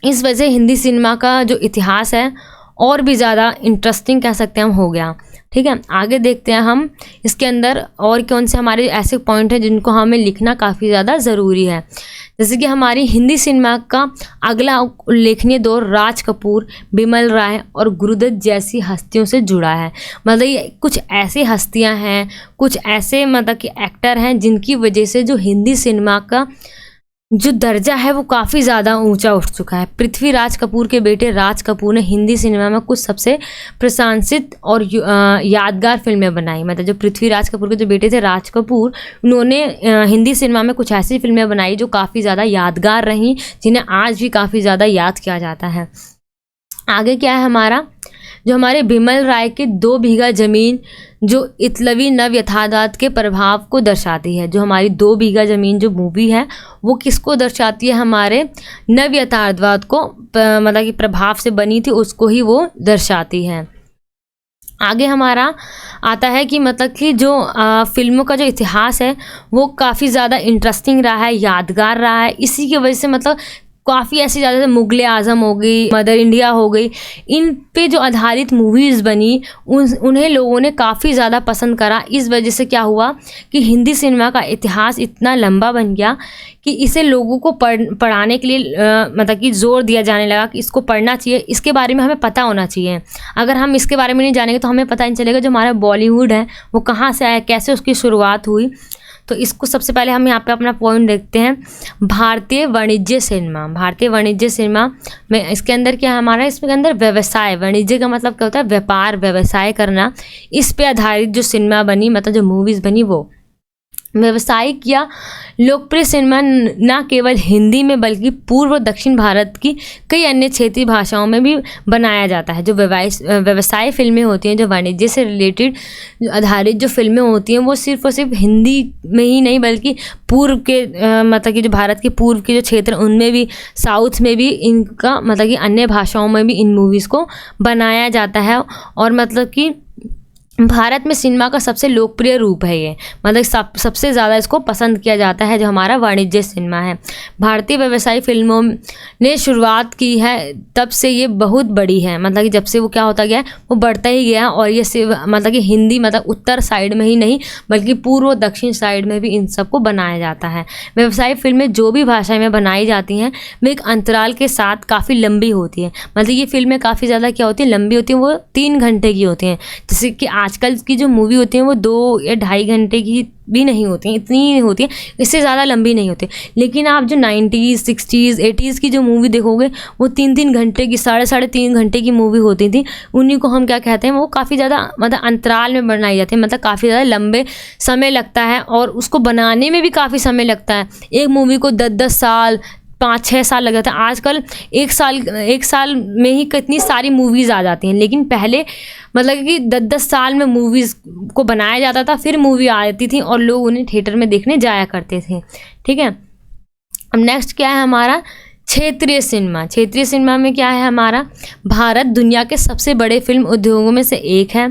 इस वजह हिंदी सिनेमा का जो इतिहास है और भी ज़्यादा इंटरेस्टिंग कह सकते हैं हम हो गया। ठीक है, आगे देखते हैं हम इसके अंदर और कौन से हमारे ऐसे पॉइंट हैं जिनको हमें लिखना काफ़ी ज़्यादा ज़रूरी है। जैसे कि हमारी हिंदी सिनेमा का अगला उल्लेखनीय दौर राज कपूर, बिमल राय और गुरुदत्त जैसी हस्तियों से जुड़ा है। मतलब ये कुछ ऐसी हस्तियां हैं, कुछ ऐसे मतलब कि एक्टर हैं जिनकी वजह से जो हिंदी सिनेमा का जो दर्जा है वो काफ़ी ज़्यादा ऊंचा उठ चुका है। पृथ्वीराज कपूर के बेटे राज कपूर ने हिंदी सिनेमा में कुछ सबसे प्रशंसित और यादगार फिल्में बनाई। मतलब जो पृथ्वीराज कपूर के जो बेटे थे राज कपूर, उन्होंने हिंदी सिनेमा में कुछ ऐसी फिल्में बनाई जो काफ़ी ज़्यादा यादगार रहीं, जिन्हें आज भी काफ़ी ज़्यादा याद किया जाता है। आगे क्या है हमारा, जो हमारे बिमल राय के 2 बीघा ज़मीन जो इतलवी नव यथार्थवाद के प्रभाव को दर्शाती है। जो हमारी 2 बीघा ज़मीन जो मूवी है वो किसको दर्शाती है, हमारे नव यथार्थवाद को मतलब कि प्रभाव से बनी थी, उसको ही वो दर्शाती है। आगे हमारा आता है कि मतलब कि जो फिल्मों का जो इतिहास है वो काफ़ी ज़्यादा इंटरेस्टिंग रहा है, यादगार रहा है। इसी की वजह से मतलब काफ़ी ऐसी ज़्यादा मुगले आज़म हो गई, मदर इंडिया हो गई, इन पे जो आधारित मूवीज़ बनी उन्हें लोगों ने काफ़ी ज़्यादा पसंद करा। इस वजह से क्या हुआ कि हिंदी सिनेमा का इतिहास इतना लंबा बन गया कि इसे लोगों को पढ़ाने के लिए मतलब कि ज़ोर दिया जाने लगा कि इसको पढ़ना चाहिए, इसके बारे में हमें पता होना चाहिए। अगर हम इसके बारे में नहीं जानेंगे तो हमें पता नहीं चलेगा जो हमारा बॉलीवुड है वो कहाँ से आया, कैसे उसकी शुरुआत हुई। तो इसको सबसे पहले हम यहाँ पे अपना पॉइंट देखते हैं, भारतीय वाणिज्य सिनेमा। भारतीय वाणिज्य सिनेमा में इसके अंदर क्या है हमारा, इसके अंदर व्यवसाय, वाणिज्य का मतलब क्या होता है, व्यापार, व्यवसाय करना। इस पे आधारित जो सिनेमा बनी, मतलब जो मूवीज़ बनी, वो व्यावसायिक या लोकप्रिय सिनेमा न केवल हिंदी में बल्कि पूर्व और दक्षिण भारत की कई अन्य क्षेत्रीय भाषाओं में भी बनाया जाता है। जो व्यवसाय फिल्में होती हैं, जो वाणिज्य से रिलेटेड आधारित जो फिल्में होती हैं, वो सिर्फ और सिर्फ हिंदी में ही नहीं बल्कि पूर्व के मतलब कि जो भारत के पूर्व के जो क्षेत्र उनमें भी, साउथ में भी इनका मतलब कि अन्य भाषाओं में भी इन मूवीज़ को बनाया जाता है। और मतलब कि भारत में सिनेमा का सबसे लोकप्रिय रूप है ये, मतलब सबसे ज़्यादा इसको पसंद किया जाता है जो हमारा वाणिज्य सिनेमा है। भारतीय व्यवसायिक फिल्मों ने शुरुआत की है तब से ये बहुत बड़ी है, मतलब कि जब से वो क्या होता गया वो बढ़ता ही गया। और ये सिर्फ मतलब कि हिंदी मतलब उत्तर साइड में ही नहीं बल्कि पूर्व और दक्षिण साइड में भी इन सबको बनाया जाता है। व्यवसायिक फिल्में जो भी भाषा में बनाई जाती हैं वे एक अंतराल के साथ काफ़ी लंबी होती हैं। मतलब ये फिल्में काफ़ी ज़्यादा क्या होती हैं, लंबी होती हैं, वो 3 घंटे की होती हैं। जैसे कि आजकल की जो मूवी होती हैं वो 2 या 2.5 घंटे की भी नहीं होती हैं, इतनी होती है, इससे ज़्यादा लंबी नहीं होती। लेकिन आप जो 90s, 60s, 80s की जो मूवी देखोगे वो 3-3 घंटे की, 3.5 घंटे की मूवी होती थी। उन्हीं को हम क्या कहते हैं, वो काफ़ी ज़्यादा मतलब अंतराल में बनाई जाती है, मतलब काफ़ी ज़्यादा लंबे समय लगता है और उसको बनाने में भी काफ़ी समय लगता है। एक मूवी को 10-10 साल, 5-6 साल लग जाता है। आजकल एक साल में ही कितनी सारी मूवीज़ आ जाती हैं, लेकिन पहले मतलब कि 10-10 साल में मूवीज़ को बनाया जाता था, फिर मूवी आ जाती थी और लोग उन्हें थिएटर में देखने जाया करते थे। ठीक है, अब नेक्स्ट क्या है हमारा, क्षेत्रीय सिनेमा। क्षेत्रीय सिनेमा में क्या है हमारा, भारत दुनिया के सबसे बड़े फिल्म उद्योगों में से एक है।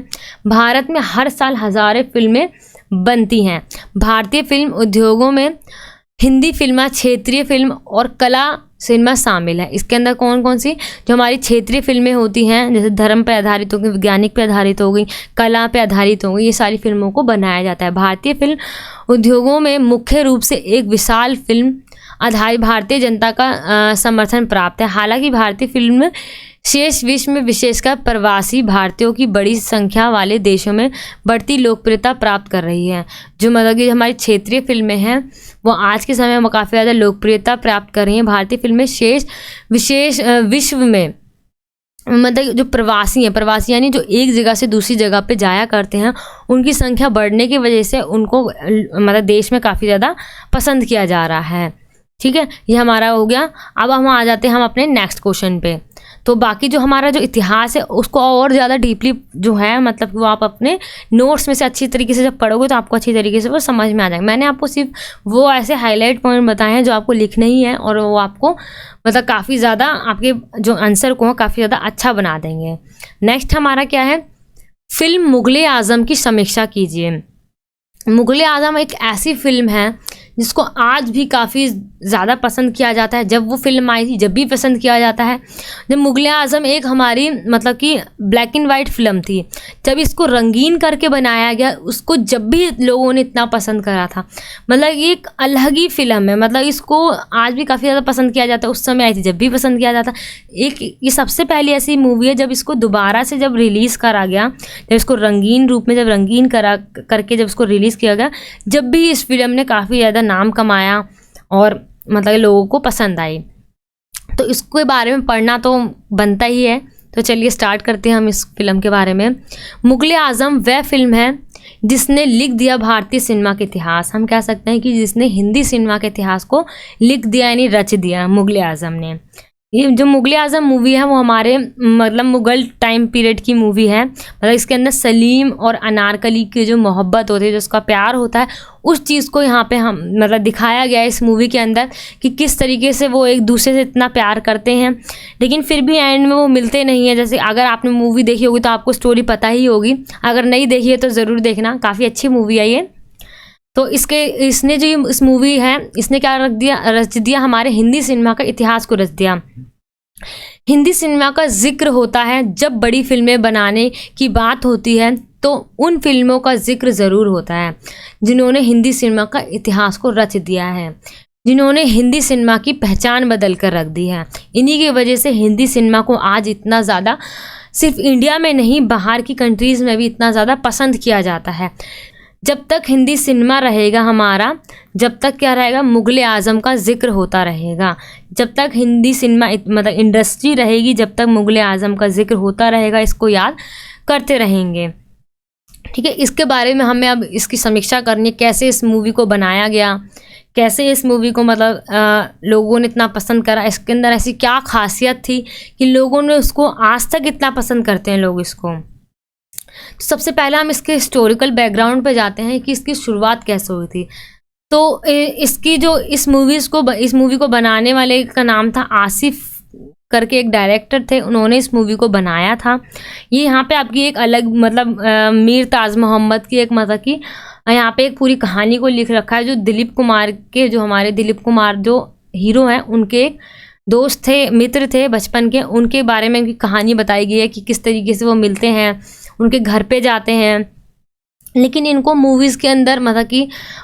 भारत में हर साल हज़ारों फिल्में बनती हैं। भारतीय फिल्म उद्योगों में हिंदी फिल्म, क्षेत्रीय फिल्म और कला सिनेमा शामिल है। इसके अंदर कौन कौन सी जो हमारी क्षेत्रीय फिल्में होती हैं, जैसे धर्म पर आधारित हो गई, वैज्ञानिक पर आधारित हो गई, कला पर आधारित हो गई, ये सारी फिल्मों को बनाया जाता है। भारतीय फिल्म उद्योगों में मुख्य रूप से एक विशाल फिल्म आधारित भारतीय जनता का समर्थन प्राप्त है। हालांकि भारतीय फिल्म शेष विश्व में विशेषकर प्रवासी भारतीयों की बड़ी संख्या वाले देशों में बढ़ती लोकप्रियता प्राप्त कर रही है। जो मतलब कि हमारी क्षेत्रीय फिल्में हैं वो आज के समय में काफ़ी ज़्यादा लोकप्रियता प्राप्त कर रही हैं। भारतीय फिल्में विशेष विश्व में मतलब जो प्रवासी हैं, प्रवासी यानी जो एक जगह से दूसरी जगह पे जाया करते हैं, उनकी संख्या बढ़ने की वजह से उनको मतलब देश में काफ़ी ज़्यादा पसंद किया जा रहा है। ठीक है, ये हमारा हो गया। अब हम आ जाते हैं हम अपने नेक्स्ट क्वेश्चन पे। तो बाकी जो हमारा जो इतिहास है उसको और ज़्यादा डीपली जो है मतलब वो आप अपने नोट्स में से अच्छी तरीके से जब पढ़ोगे तो आपको अच्छी तरीके से वो समझ में आ जाएगा। मैंने आपको सिर्फ वो ऐसे हाईलाइट पॉइंट बताए हैं जो आपको लिखने ही है, और वो आपको मतलब काफ़ी ज़्यादा आपके जो आंसर को काफ़ी ज़्यादा अच्छा बना देंगे। नेक्स्ट हमारा क्या है, फिल्म मुगले आज़म की समीक्षा कीजिए। मुगले आज़म एक ऐसी फिल्म है जिसको आज भी काफ़ी ज़्यादा पसंद किया जाता है। जब वो फिल्म आई थी जब भी पसंद किया जाता है। जब मुगले आज़म एक हमारी मतलब कि ब्लैक एंड वाइट फिल्म थी, जब इसको रंगीन करके बनाया गया उसको जब भी लोगों ने इतना पसंद करा था, मतलब ये एक अलग ही फिल्म है। मतलब इसको आज भी काफ़ी ज़्यादा पसंद किया जाता है, उस समय आई थी जब भी पसंद किया जाता। एक ये सबसे पहली ऐसी मूवी है जब इसको दोबारा से जब रिलीज़ करा गया, जब इसको रंगीन रूप में जब रंगीन करके जब इसको रिलीज़ किया गया, जब भी इस फिल्म ने काफ़ी ज़्यादा नाम कमाया और मतलब लोगों को पसंद आई। तो इसके बारे में पढ़ना तो बनता ही है। तो चलिए स्टार्ट करते हैं हम इस फिल्म के बारे में। मुगले आज़म वह फिल्म है जिसने लिख दिया भारतीय सिनेमा के इतिहास। हम कह सकते हैं कि जिसने हिंदी सिनेमा के इतिहास को लिख दिया यानी रच दिया, मुगले आज़म ने। ये जो मुगले आज़म मूवी है वो हमारे मतलब मुग़ल टाइम पीरियड की मूवी है। मतलब इसके अंदर सलीम और अनारकली की जो मोहब्बत होती है, जो उसका प्यार होता है, उस चीज़ को यहाँ पे हम मतलब दिखाया गया है इस मूवी के अंदर कि किस तरीके से वो एक दूसरे से इतना प्यार करते हैं, लेकिन फिर भी एंड में वो मिलते नहीं हैं। जैसे अगर आपने मूवी देखी होगी तो आपको स्टोरी पता ही होगी, अगर नहीं देखी है तो ज़रूर देखना, काफ़ी अच्छी मूवी है ये। तो इसने जो इस मूवी है इसने क्या रच दिया हमारे हिंदी सिनेमा का इतिहास को रच दिया। हिंदी सिनेमा का जिक्र होता है जब बड़ी फिल्में बनाने की बात होती है तो उन फिल्मों का जिक्र ज़रूर होता है जिन्होंने हिंदी सिनेमा का इतिहास को रच दिया है, जिन्होंने हिंदी सिनेमा की पहचान बदल कर रख दी है। इन्हीं की वजह से हिंदी सिनेमा को आज इतना ज़्यादा सिर्फ इंडिया में नहीं बाहर की कंट्रीज़ में भी इतना ज़्यादा पसंद किया जाता है। जब तक हिंदी सिनेमा रहेगा हमारा, जब तक क्या रहेगा, मुगले आज़म का जिक्र होता रहेगा। जब तक हिंदी सिनेमा मतलब इंडस्ट्री रहेगी, जब तक मुगले आज़म का जिक्र होता रहेगा, इसको याद करते रहेंगे। ठीक है, इसके बारे में हमें अब इसकी समीक्षा करनी है, कैसे इस मूवी को बनाया गया, कैसे इस मूवी को मतलब लोगों ने इतना पसंद करा, इसके अंदर ऐसी क्या खासियत थी कि लोगों ने उसको आज तक इतना पसंद करते हैं लोग इसको। तो सबसे पहले हम इसके हिस्टोरिकल बैकग्राउंड पे जाते हैं कि इसकी शुरुआत कैसे हुई थी। तो इसकी जो इस मूवी को बनाने वाले का नाम था आसिफ करके, एक डायरेक्टर थे, उन्होंने इस मूवी को बनाया था। ये यहाँ पे आपकी एक अलग मतलब मीर ताज मोहम्मद की एक मतलब कि यहाँ पे एक पूरी कहानी को लिख रखा है, जो दिलीप कुमार के, जो हमारे दिलीप कुमार जो हीरो हैं उनके एक दोस्त थे, मित्र थे बचपन के, उनके बारे में उनकी कहानी बताई गई है कि किस तरीके से वो मिलते हैं, उनके घर पे जाते हैं। लेकिन इनको मूवीज़ के अंदर मतलब कि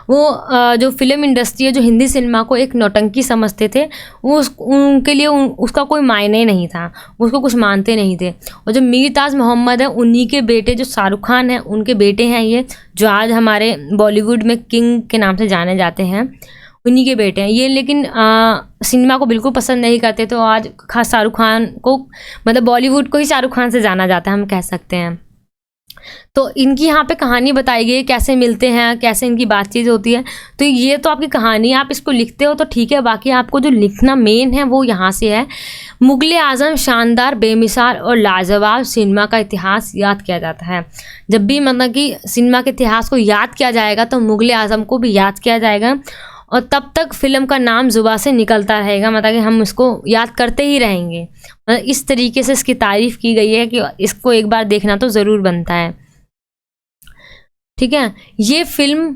वो जो फिल्म इंडस्ट्री है, जो हिंदी सिनेमा को एक नौटंकी समझते थे, वो उनके लिए उसका कोई मायने नहीं था, उसको कुछ मानते नहीं थे। और जो मीर ताज मोहम्मद है उन्हीं के बेटे जो शाहरुख खान हैं, उनके बेटे हैं ये, जो आज हमारे बॉलीवुड में किंग के नाम से जाने जाते हैं, उन्हीं के बेटे हैं ये। लेकिन सिनेमा को बिल्कुल पसंद नहीं करते, तो आज खास शाहरुख खान को मतलब बॉलीवुड को ही शाहरुख खान से जाना जाता है, हम कह सकते हैं। तो इनकी यहाँ पे कहानी बताई गई है, कैसे मिलते हैं, कैसे इनकी बातचीत होती है। तो ये तो आपकी कहानी, आप इसको लिखते हो तो ठीक है, बाकी आपको जो लिखना मेन है वो यहाँ से है। मुगले आज़म शानदार, बेमिसाल और लाजवाब सिनेमा का इतिहास याद किया जाता है। जब भी मतलब कि सिनेमा के इतिहास को याद किया जाएगा तो मुगले आज़म को भी याद किया जाएगा, और तब तक फिल्म का नाम जुबान से निकलता रहेगा, मतलब कि हम इसको याद करते ही रहेंगे। मतलब इस तरीके से इसकी तारीफ़ की गई है कि इसको एक बार देखना तो ज़रूर बनता है। ठीक है, ये फिल्म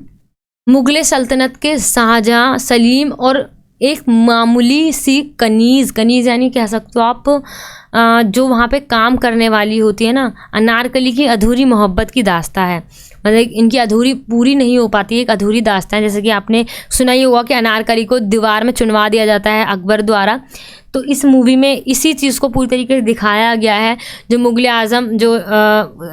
मुगले सल्तनत के शाहजहाँ, सलीम और एक मामूली सी कनीज़ यानी कह सकते हो आप जो वहाँ पे काम करने वाली होती है ना, अनारकली की अधूरी मोहब्बत की दास्तां है। मतलब इनकी अधूरी पूरी नहीं हो पाती है, एक अधूरी दास्तां है। जैसे कि आपने सुना ही होगा कि अनारकली को दीवार में चुनवा दिया जाता है अकबर द्वारा, तो इस मूवी में इसी चीज़ को पूरी तरीके से दिखाया गया है। जो मुगले आज़म जो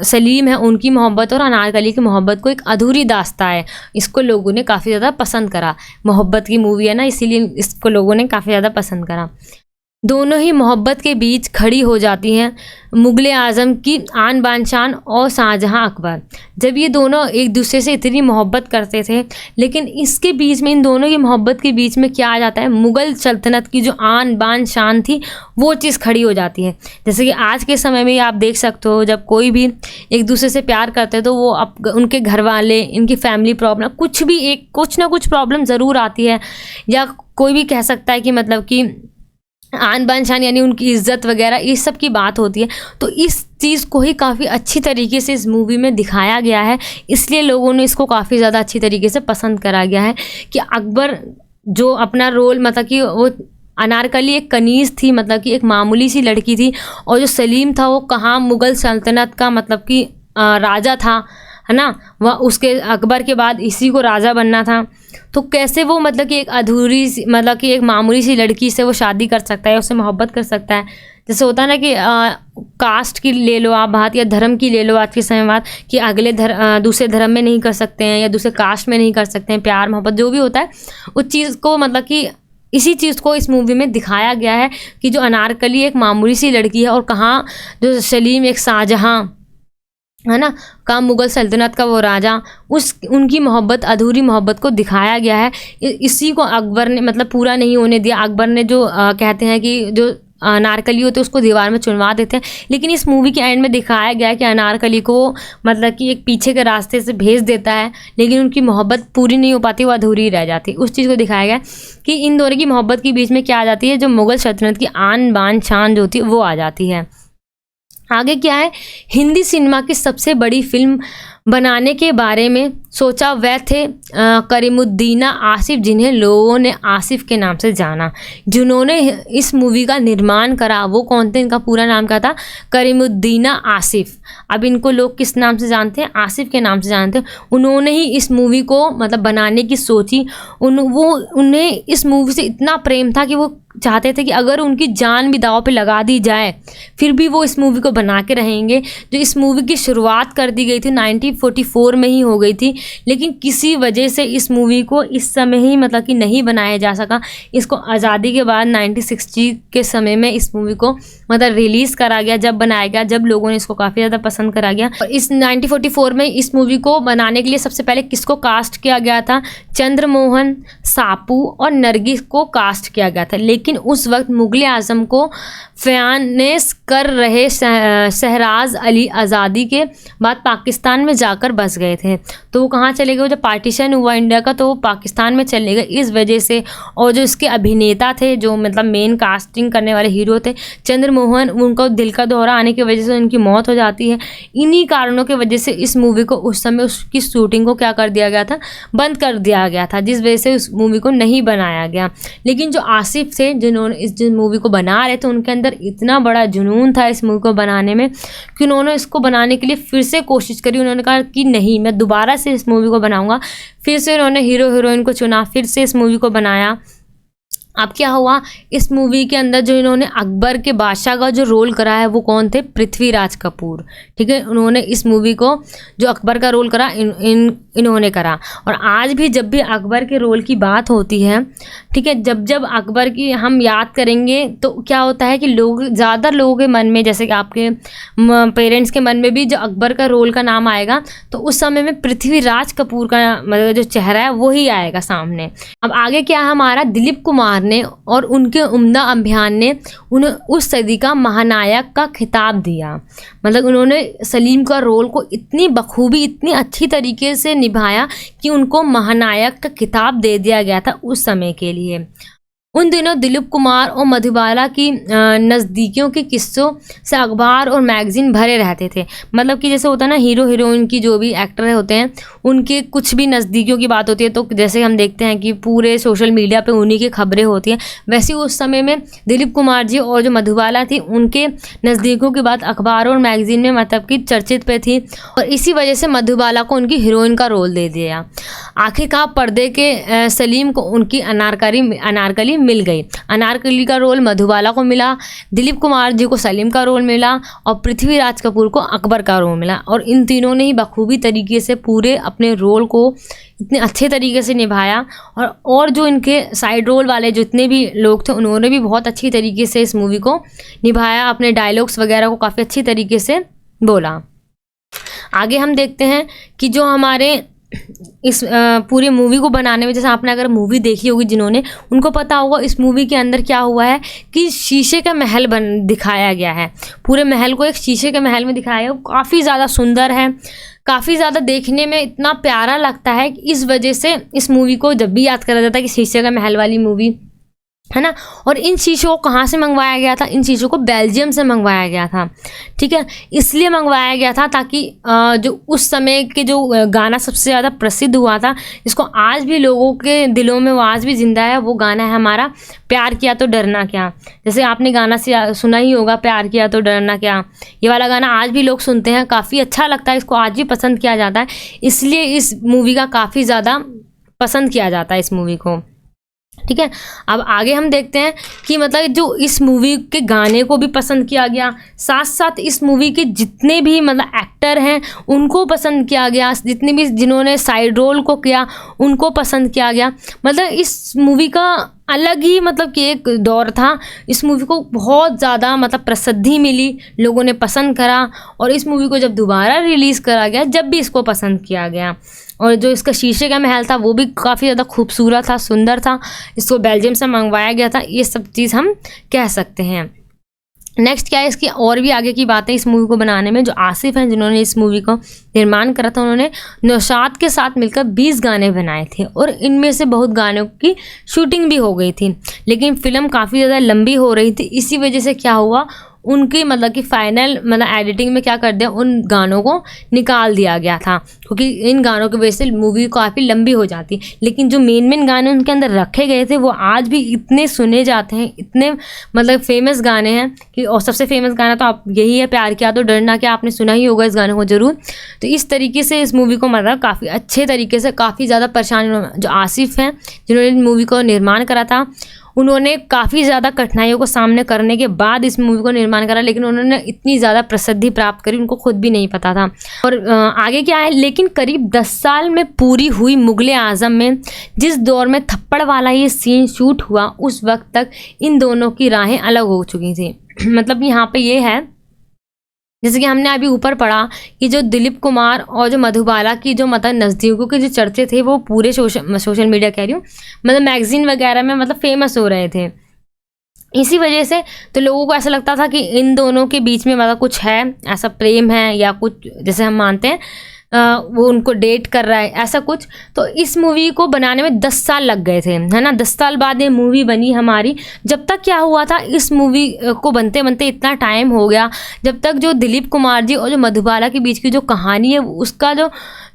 सलीम है उनकी मोहब्बत और अनारकली की मोहब्बत को एक अधूरी दास्तां है, इसको लोगों ने काफ़ी ज़्यादा पसंद करा। मोहब्बत की मूवी है ना, इसीलिए इसको लोगों ने काफ़ी ज़्यादा पसंद करा। दोनों ही मोहब्बत के बीच खड़ी हो जाती हैं, मुग़ल आज़म की आन बान शान और शाहजहाँ अकबर। जब ये दोनों एक दूसरे से इतनी मोहब्बत करते थे, लेकिन इसके बीच में, इन दोनों की मोहब्बत के बीच में क्या आ जाता है, मुग़ल सल्तनत की जो आन बान शान थी वो चीज़ खड़ी हो जाती है। जैसे कि आज के समय में आप देख सकते हो, जब कोई भी एक दूसरे से प्यार करते हैं तो वो उनके घर वाले, इनकी फैमिली प्रॉब्लम, कुछ ना कुछ प्रॉब्लम ज़रूर आती है, या कोई भी कह सकता है कि मतलब कि आन बान शान यानी उनकी इज़्ज़त वगैरह, इस सब की बात होती है। तो इस चीज़ को ही काफ़ी अच्छी तरीके से इस मूवी में दिखाया गया है, इसलिए लोगों ने इसको काफ़ी ज़्यादा अच्छी तरीके से पसंद करा गया है कि अकबर जो अपना रोल, मतलब कि वो अनारकली एक कनीज़ थी, मतलब कि एक मामूली सी लड़की थी, और जो सलीम था वो कहाँ मुग़ल सल्तनत का मतलब कि राजा था, है ना। वह उसके अकबर के बाद इसी को राजा बनना था, तो कैसे वो मतलब कि एक अधूरी सी, मतलब कि एक मामूली सी लड़की से वो शादी कर सकता है, उससे मोहब्बत कर सकता है। जैसे होता है ना कि कास्ट की ले लो आप बात, या धर्म की ले लो आज के समय बात, कि अगले दूसरे धर्म में नहीं कर सकते हैं, या दूसरे कास्ट में नहीं कर सकते हैं, प्यार मोहब्बत जो भी होता है उस चीज़ को, मतलब कि इसी चीज़ को इस मूवी में दिखाया गया है कि जो अनारकली एक मामूली सी लड़की है, और कहाँ जो सलीम एक शाहजहाँ, है ना, का मुग़ल सल्तनत का वो राजा, उनकी मोहब्बत, अधूरी मोहब्बत को दिखाया गया है। इसी को अकबर ने मतलब पूरा नहीं होने दिया। अकबर ने जो कहते हैं कि जो अनारकली होते हैं उसको दीवार में चुनवा देते हैं, लेकिन इस मूवी के एंड में दिखाया गया है कि अनारकली को मतलब कि एक पीछे के रास्ते से भेज देता है, लेकिन उनकी मोहब्बत पूरी नहीं हो पाती, वो अधूरी रह जाती। उस चीज़ को दिखाया गया है कि इन दोनों की मोहब्बत के बीच में क्या आ जाती है, जो मुग़ल सल्तनत की आन बान शान जो होती है वो आ जाती है। आगे क्या है, हिंदी सिनेमा की सबसे बड़ी फिल्म बनाने के बारे में सोचा वह थे करीमुद्दीना आसिफ, जिन्हें लोगों ने आसिफ के नाम से जाना। जिन्होंने इस मूवी का निर्माण करा वो कौन थे, इनका पूरा नाम क्या था, करीमुद्दीना आसिफ। अब इनको लोग किस नाम से जानते हैं, आसिफ के नाम से जानते हैं। उन्होंने ही इस मूवी को मतलब बनाने की सोची। उन्हें इस मूवी से इतना प्रेम था कि वो चाहते थे कि अगर उनकी जान भी दांव पे लगा दी जाए फिर भी वो इस मूवी को बना के रहेंगे। जो इस मूवी की शुरुआत कर दी गई थी 1944 में ही हो गई थी, लेकिन किसी वजह से इस मूवी को इस समय ही मतलब कि नहीं बनाया जा सका। इसको आज़ादी के बाद 1960 के समय में इस मूवी को मतलब रिलीज़ करा गया, जब बनाया गया, जब लोगों ने इसको काफ़ी ज़्यादा पसंद करा गया। और इस 1944 में इस मूवी को बनाने के लिए सबसे पहले किसको कास्ट किया गया था, चंद्रमोहन सापू और नरगिस को कास्ट किया गया था। लेकिन उस वक्त मुग़ल आज़म को फाइनेंस कर रहे शहराज अली आज़ादी के बाद पाकिस्तान में जाकर बस गए थे। तो वो कहाँ चले गए, जब पार्टीशन हुआ इंडिया का तो वो पाकिस्तान में चले गए। इस वजह से, और जो इसके अभिनेता थे, जो मतलब मेन कास्टिंग करने वाले हीरो थे चंद्रमोहन, उनको दिल का दौरा आने की वजह से उनकी मौत हो जाती है। इन्हीं कारणों की वजह से इस मूवी को उस समय उसकी शूटिंग को क्या कर दिया गया था, बंद कर दिया गया था, जिस वजह से उस मूवी को नहीं बनाया गया। लेकिन जो आसिफ थे जिन्होंने इस मूवी को बना रहे थे, उनके अंदर इतना बड़ा जुनून था इस मूवी को बनाने में कि उन्होंने इसको बनाने के लिए फिर से कोशिश करी। उन्होंने कहा कि नहीं, मैं दोबारा से इस मूवी को बनाऊंगा। फिर से उन्होंने हीरो हीरोइन को चुना, फिर से इस मूवी को बनाया। अब क्या हुआ, इस मूवी के अंदर जो इन्होंने अकबर के बादशाह का जो रोल करा है वो कौन थे, पृथ्वीराज कपूर। ठीक है, उन्होंने इस मूवी को जो अकबर का रोल करा इन्होंने करा। और आज भी जब भी अकबर के रोल की बात होती है, ठीक है, जब अकबर की हम याद करेंगे तो क्या होता है कि ज़्यादा लोगों के मन में, जैसे कि आपके पेरेंट्स के मन में भी जो अकबर का रोल का नाम आएगा तो उस समय में पृथ्वीराज कपूर का मतलब जो चेहरा है वही आएगा सामने। अब आगे क्या है, हमारा दिलीप कुमार ने और उनके उम्दा अभियान ने उन्हें उस सदी का महानायक का खिताब दिया। मतलब उन्होंने सलीम का रोल को इतनी बखूबी, इतनी अच्छी तरीके से निभाया कि उनको महानायक का खिताब दे दिया गया था उस समय के लिए। उन दिनों दिलीप कुमार और मधुबाला की नज़दीकियों के किस्सों से अखबार और मैगज़ीन भरे रहते थे। मतलब कि जैसे होता है ना, हीरो हीरोइन की जो भी एक्टर होते हैं उनके कुछ भी नज़दीकियों की बात होती है तो जैसे हम देखते हैं कि पूरे सोशल मीडिया पे उन्हीं की खबरें होती हैं, वैसे उस समय में दिलीप कुमार जी और जो मधुबाला थी उनके नज़दीकियों की बात अखबार और मैगज़ीन में मतलब कि चर्चित पे थी, और इसी वजह से मधुबाला को उनकी हीरोइन का रोल दे दिया। आखिरकार पर्दे के सलीम को उनकी अनारकली मिल गई। अनारकली का रोल मधुबाला को मिला, दिलीप कुमार जी को सलीम का रोल मिला और पृथ्वीराज कपूर को अकबर का रोल मिला। और इन तीनों ने ही बखूबी तरीके से पूरे अपने रोल को इतने अच्छे तरीके से निभाया। और जो इनके साइड रोल वाले जितने भी लोग थे उन्होंने भी बहुत अच्छी तरीके से इस मूवी को निभाया, अपने डायलॉग्स वगैरह को काफ़ी अच्छी तरीके से बोला। आगे हम देखते हैं कि जो हमारे इस पूरी मूवी को बनाने में, जैसे आपने अगर मूवी देखी होगी जिन्होंने, उनको पता होगा इस मूवी के अंदर क्या हुआ है कि शीशे का महल दिखाया गया है। पूरे महल को एक शीशे के महल में दिखाया है। वो काफ़ी ज़्यादा सुंदर है, काफ़ी ज़्यादा देखने में इतना प्यारा लगता है कि इस वजह से इस मूवी को जब भी याद करा जाता है कि शीशे का महल वाली मूवी है ना। और इन शीशों को कहाँ से मंगवाया गया था? इन शीशों को बेल्जियम से मंगवाया गया था, ठीक है। इसलिए मंगवाया गया था ताकि जो उस समय के जो गाना सबसे ज़्यादा प्रसिद्ध हुआ था, इसको आज भी लोगों के दिलों में वो आज भी जिंदा है। वो गाना है हमारा प्यार किया तो डरना क्या। जैसे आपने गाना से सुना ही होगा, प्यार किया तो डरना क्या। ये वाला गाना आज भी लोग सुनते हैं, काफ़ी अच्छा लगता है, इसको आज भी पसंद किया जाता है। इसलिए इस मूवी का काफ़ी ज़्यादा पसंद किया जाता है इस मूवी को, ठीक है। अब आगे हम देखते हैं कि मतलब जो इस मूवी के गाने को भी पसंद किया गया, साथ साथ इस मूवी के जितने भी मतलब एक्टर हैं उनको पसंद किया गया, जितने भी जिन्होंने साइड रोल को किया उनको पसंद किया गया। मतलब इस मूवी का अलग ही मतलब कि एक दौर था। इस मूवी को बहुत ज़्यादा मतलब प्रसिद्धि मिली, लोगों ने पसंद करा। और इस मूवी को जब दोबारा रिलीज़ करा गया, जब भी इसको पसंद किया गया। और जो इसका शीशे का महल था वो भी काफ़ी ज़्यादा खूबसूरत था, सुंदर था। इसको बेल्जियम से मंगवाया गया था, ये सब चीज़ हम कह सकते हैं। नेक्स्ट क्या है, इसकी और भी आगे की बातें इस मूवी को बनाने में। जो आसिफ हैं जिन्होंने इस मूवी को निर्माण करा था, उन्होंने नौशाद के साथ मिलकर 20 गाने बनाए थे और इनमें से बहुत गानों की शूटिंग भी हो गई थी। लेकिन फ़िल्म काफ़ी ज़्यादा लंबी हो रही थी, इसी वजह से क्या हुआ, उनकी मतलब कि फ़ाइनल मतलब एडिटिंग में क्या कर दिया, उन गानों को निकाल दिया गया था, क्योंकि इन गानों की वजह से मूवी काफ़ी लंबी हो जाती। लेकिन जो मेन गाने उनके अंदर रखे गए थे वो आज भी इतने सुने जाते हैं, इतने मतलब फेमस गाने हैं कि, और सबसे फेमस गाना तो आप यही है, प्यार किया तो डरना क्या। आपने सुना ही होगा इस गाने को ज़रूर। तो इस तरीके से इस मूवी को मतलब काफ़ी अच्छे तरीके से, काफ़ी ज़्यादा परेशान जो आसिफ हैं जिन्होंने मूवी को निर्माण करा था, उन्होंने काफ़ी ज़्यादा कठिनाइयों को सामने करने के बाद इस मूवी को निर्माण करा। लेकिन उन्होंने इतनी ज़्यादा प्रसिद्धि प्राप्त करी, उनको खुद भी नहीं पता था। और आगे क्या है, लेकिन करीब 10 साल में पूरी हुई मुग़ल आज़म में जिस दौर में थप्पड़ वाला ये सीन शूट हुआ, उस वक्त तक इन दोनों की राहें अलग हो चुकी थी। मतलब यहाँ पे ये है, जैसे कि हमने अभी ऊपर पढ़ा कि जो दिलीप कुमार और जो मधुबाला की जो मतलब नज़दीकों के जो चर्चे थे वो पूरे सोशल मीडिया कह रही हूँ, मतलब मैगज़ीन वगैरह में मतलब फेमस हो रहे थे। इसी वजह से तो लोगों को ऐसा लगता था कि इन दोनों के बीच में मतलब कुछ है, ऐसा प्रेम है या कुछ, जैसे हम मानते हैं वो उनको डेट कर रहा है, ऐसा कुछ। तो इस मूवी को बनाने में 10 साल लग गए थे, है ना। 10 साल बाद ये मूवी बनी हमारी। जब तक क्या हुआ था, इस मूवी को बनते बनते इतना टाइम हो गया, जब तक जो दिलीप कुमार जी और जो मधुबाला के बीच की जो कहानी है, उसका जो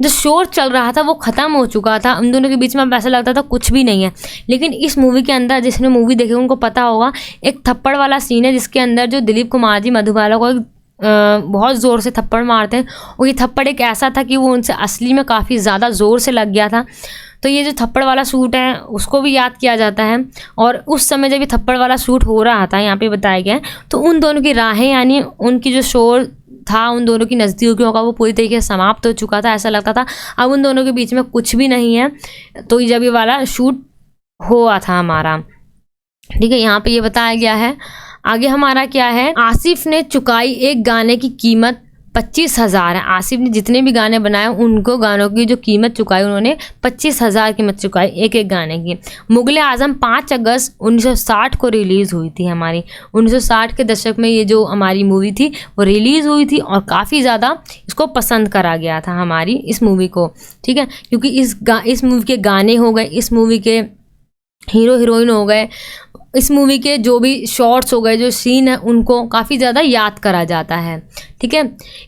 शोर चल रहा था वो ख़त्म हो चुका था। उन दोनों के बीच में अब ऐसा लगता था कुछ भी नहीं है। लेकिन इस मूवी के अंदर, जिसने मूवी देखी उनको पता होगा, एक थप्पड़ वाला सीन है जिसके अंदर जो दिलीप कुमार जी मधुबाला को बहुत ज़ोर से थप्पड़ मारते हैं। और ये थप्पड़ एक ऐसा था कि वो उनसे असली में काफ़ी ज़्यादा ज़ोर से लग गया था। तो ये जो थप्पड़ वाला शूट है उसको भी याद किया जाता है। और उस समय जब ये थप्पड़ वाला शूट हो रहा था, यहाँ पे बताया गया है, तो उन दोनों की राहें, यानी उनकी जो शोर था, उन दोनों की नज़दीकियों का, वो पूरी तरीके से समाप्त हो चुका था। ऐसा लगता था अब उन दोनों के बीच में कुछ भी नहीं है। तो जब ये वाला शूट हुआ था हमारा, ठीक है, यहाँ पे ये बताया गया है। आगे हमारा क्या है, आसिफ ने चुकाई एक गाने की कीमत 25,000 है। आसिफ ने जितने भी गाने बनाए उनको गानों की जो कीमत चुकाई, उन्होंने 25,000 कीमत चुकाई एक एक गाने की। मुग़ल आज़म 5 अगस्त 1960 को रिलीज़ हुई थी हमारी। 1960 के दशक में ये जो हमारी मूवी थी वो रिलीज़ हुई थी और काफ़ी ज़्यादा इसको पसंद करा गया था हमारी इस मूवी को, ठीक है। क्योंकि इस मूवी के गाने हो गए, इस मूवी के हीरो हीरोइन हो गए, इस मूवी के जो भी शॉट्स हो गए, जो सीन है, उनको काफ़ी ज़्यादा याद करा जाता है, ठीक है।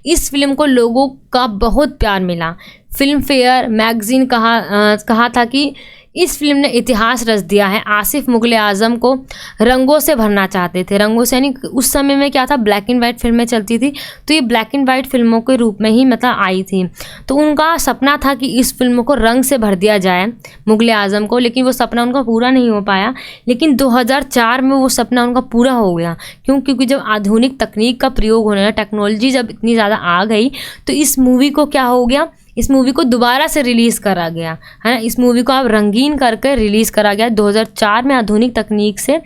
इस फिल्म को लोगों का बहुत प्यार मिला। फिल्म फेयर मैगज़ीन कहा था कि इस फिल्म ने इतिहास रच दिया है। आसिफ मुगले आजम को रंगों से भरना चाहते थे। रंगों से यानी उस समय में क्या था, ब्लैक एंड वाइट फिल्में चलती थी, तो ये ब्लैक एंड वाइट फिल्मों के रूप में ही मतलब आई थी। तो उनका सपना था कि इस फिल्म को रंग से भर दिया जाए मुगले आजम को, लेकिन वो सपना उनका पूरा नहीं हो पाया। लेकिन 2004 में वो सपना उनका पूरा हो गया। क्योंकि जब आधुनिक तकनीक का प्रयोग होने लगा, टेक्नोलॉजी जब इतनी ज़्यादा आ गई, तो इस मूवी को क्या हो गया, इस मूवी को दोबारा से रिलीज़ करा गया है ना। इस मूवी को अब रंगीन करके रिलीज़ करा गया 2004 में। आधुनिक तकनीक से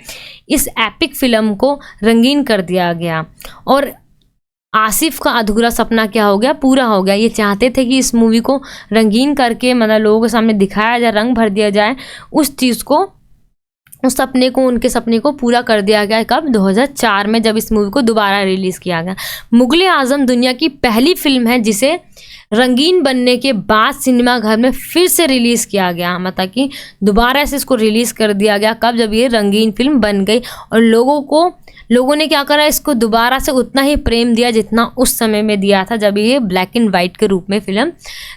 इस एपिक फिल्म को रंगीन कर दिया गया और आसिफ का अधूरा सपना क्या हो गया, पूरा हो गया। ये चाहते थे कि इस मूवी को रंगीन करके मतलब लोगों के सामने दिखाया जाए, रंग भर दिया जाए। उस चीज़ को, उस सपने को, उनके सपने को पूरा कर दिया गया। कब? 2004 में, जब इस मूवी को दोबारा रिलीज़ किया गया। मुगले आजम दुनिया की पहली फिल्म है जिसे रंगीन बनने के बाद सिनेमाघर में फिर से रिलीज़ किया गया, मतलब कि दोबारा से इसको रिलीज़ कर दिया गया। कब? जब ये रंगीन फिल्म बन गई और लोगों ने क्या करा, इसको दोबारा से उतना ही प्रेम दिया जितना उस समय में दिया था जब ये ब्लैक एंड वाइट के रूप में फिल्म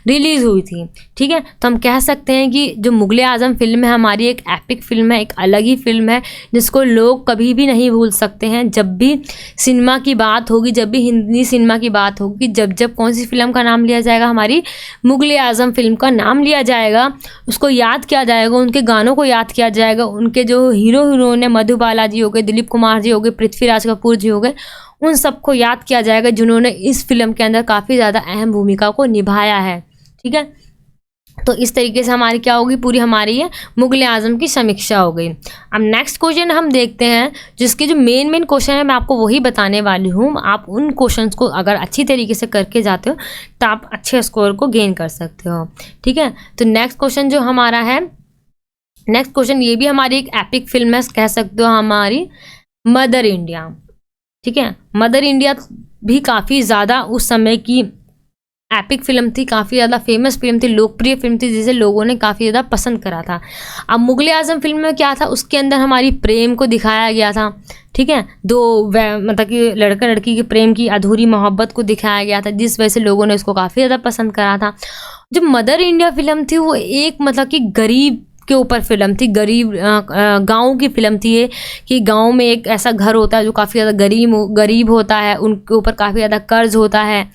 रिलीज़ हुई थी। ठीक है, तो हम कह सकते हैं कि जो मुगले आजम फिल्म है हमारी एक एपिक फिल्म है, एक अलग ही फिल्म है जिसको लोग कभी भी नहीं भूल सकते हैं। जब भी सिनेमा की बात होगी, जब भी हिंदी सिनेमा की बात होगी, जब कौन सी फिल्म का नाम लिया जाएगा, हमारी मुगले आजम फिल्म का नाम लिया जाएगा, उसको याद किया जाएगा, उनके गानों को याद किया जाएगा, उनके जो हीरो हीरोइन है, मधुबाला जी हो गए, दिलीप कुमार जी हो गए, पृथ्वीराज कपूर जी हो गए, उन सबको याद किया जाएगा जिन्होंने इस फिल्म के अंदर काफ़ी ज़्यादा अहम भूमिका को निभाया है। ठीक है, तो इस तरीके से हमारी क्या होगी, पूरी हमारी ये मुगले आजम की समीक्षा हो गई। अब नेक्स्ट क्वेश्चन हम देखते हैं, जिसके जो मेन क्वेश्चन है मैं आपको वही बताने वाली हूँ। आप उन क्वेश्चंस को अगर अच्छी तरीके से करके जाते हो तो आप अच्छे स्कोर को गेन कर सकते हो। ठीक है, तो नेक्स्ट क्वेश्चन जो हमारा है, नेक्स्ट क्वेश्चन ये भी हमारी एक एपिक फिल्म है, कह सकते हो हमारी मदर इंडिया। ठीक है, मदर इंडिया भी काफ़ी ज़्यादा उस समय की एपिक फिल्म थी, काफ़ी ज़्यादा फेमस फिल्म थी, लोकप्रिय फिल्म थी, जिसे लोगों ने काफ़ी ज़्यादा पसंद करा था। अब मुगले आजम फिल्म में क्या था, उसके अंदर हमारी प्रेम को दिखाया गया था। ठीक है, मतलब कि लड़का लड़की के प्रेम की अधूरी मोहब्बत को दिखाया गया था, जिस वजह से लोगों ने इसको काफ़ी ज़्यादा पसंद करा था। जो मदर इंडिया फिल्म थी वो एक मतलब कि गरीब के ऊपर फिल्म थी, गरीब गांव की फिल्म थी ये, कि गांव में एक ऐसा घर होता है जो काफ़ी ज़्यादा गरीब होता है, उनके ऊपर काफ़ी ज़्यादा कर्ज होता है।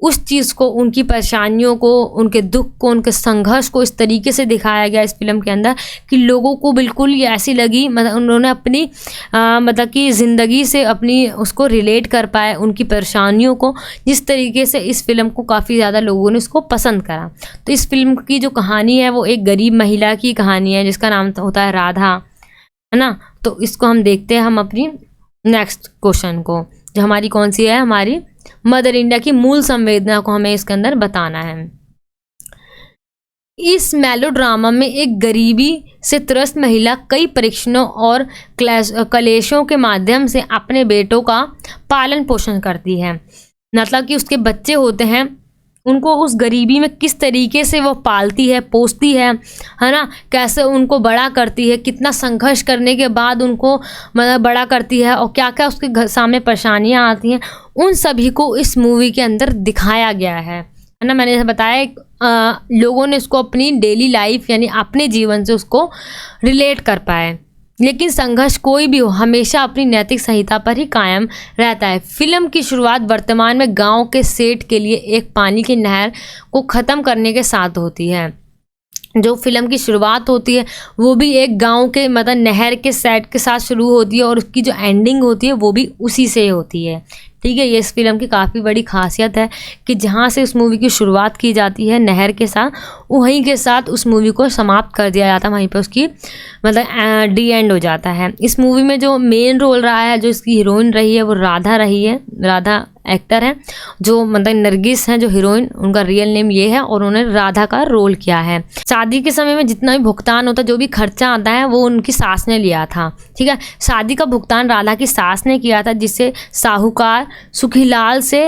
उस चीज़ को, उनकी परेशानियों को, उनके दुख को, उनके संघर्ष को इस तरीके से दिखाया गया इस फिल्म के अंदर कि लोगों को बिल्कुल ये ऐसी लगी, मतलब उन्होंने अपनी मतलब कि ज़िंदगी से अपनी उसको रिलेट कर पाए, उनकी परेशानियों को। जिस तरीके से इस फिल्म को काफ़ी ज़्यादा लोगों ने इसको पसंद करा। तो इस फिल्म की जो कहानी है वो एक गरीब महिला की कहानी है जिसका नाम होता है राधा, है ना। तो इसको हम देखते हैं, हम अपनी नेक्स्ट क्वेश्चन को, जो हमारी कौन सी है, हमारी मदर इंडिया की मूल संवेदना को हमें इसके अंदर बताना है। इस मेलोड्रामा में एक गरीबी से त्रस्त महिला कई परीक्षणों और क्लेशों के माध्यम से अपने बेटों का पालन पोषण करती है। मतलब कि उसके बच्चे होते हैं, उनको उस गरीबी में किस तरीके से वो पालती है, पोसती है ना, कैसे उनको बड़ा करती है, कितना संघर्ष करने के बाद उनको मतलब बड़ा करती है, और क्या क्या उसके घर सामने परेशानियां आती हैं, उन सभी को इस मूवी के अंदर दिखाया गया है ना। मैंने जैसे बताया, लोगों ने इसको अपनी डेली लाइफ यानी अपने जीवन से उसको रिलेट कर पाए। लेकिन संघर्ष कोई भी हो, हमेशा अपनी नैतिक संहिता पर ही कायम रहता है। फिल्म की शुरुआत वर्तमान में गांव के सेठ के लिए एक पानी की नहर को ख़त्म करने के साथ होती है। जो फिल्म की शुरुआत होती है वो भी एक गांव के मतलब नहर के सेट के साथ शुरू होती है, और उसकी जो एंडिंग होती है वो भी उसी से होती है। ठीक है, ये इस फिल्म की काफ़ी बड़ी खासियत है कि जहाँ से उस मूवी की शुरुआत की जाती है नहर के साथ, वहीं के साथ उस मूवी को समाप्त कर दिया जाता है, वहीं पर उसकी मतलब डी एंड हो जाता है। इस मूवी में जो मेन रोल रहा है, जो इसकी हीरोइन रही है वो राधा रही है। राधा एक्टर है, जो मतलब नरगिस हैं जो हीरोइन, उनका रियल नेम ये है, और उन्होंने राधा का रोल किया है। शादी के समय में जितना भी भुगतान होता है, जो भी खर्चा आता है, वो उनकी सास ने लिया था। ठीक है, शादी का भुगतान राधा की सास ने किया था, जिससे साहूकार सुखीलाल से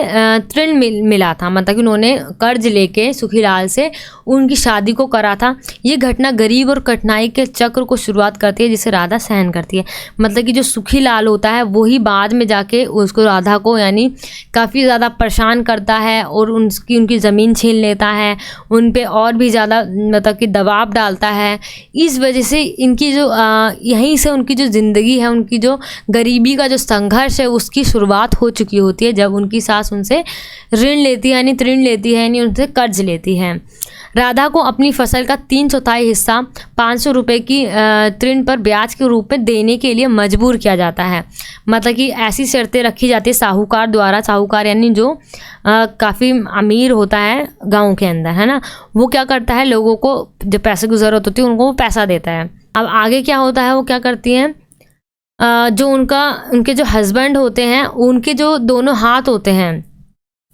ऋण मिला था। मतलब कि उन्होंने कर्ज लेके सुखीलाल से उनकी शादी को करा था। ये घटना गरीब और कठिनाई के चक्र को शुरुआत करती है, जिसे राधा सहन करती है। मतलब कि जो सुखीलाल होता है वही बाद में जाके उसको राधा को यानी काफ़ी ज़्यादा परेशान करता है और उनकी ज़मीन छीन लेता है, उन पे और भी ज़्यादा मतलब कि दबाव डालता है। इस वजह से इनकी जो यहीं से उनकी जो ज़िंदगी है, उनकी जो गरीबी का जो संघर्ष है उसकी शुरुआत हो चुकी होती है, जब उनकी सास उनसे ऋण लेती है, यानी ऋण लेती है, यानी उनसे कर्ज लेती है। राधा को अपनी फसल का 3/4 हिस्सा 500 रुपये की ऋण पर ब्याज के रूप में देने के लिए मजबूर किया जाता है। मतलब कि ऐसी शर्तें रखी जाती है साहूकार द्वारा। साहूकार यानी जो काफ़ी अमीर होता है गांव के अंदर, है ना, वो क्या करता है, लोगों को जब पैसे की ज़रूरत होती है उनको वो पैसा देता है। अब आगे क्या होता है, वो क्या करती हैं, जो उनके जो हस्बैंड होते हैं, उनके जो दोनों हाथ होते हैं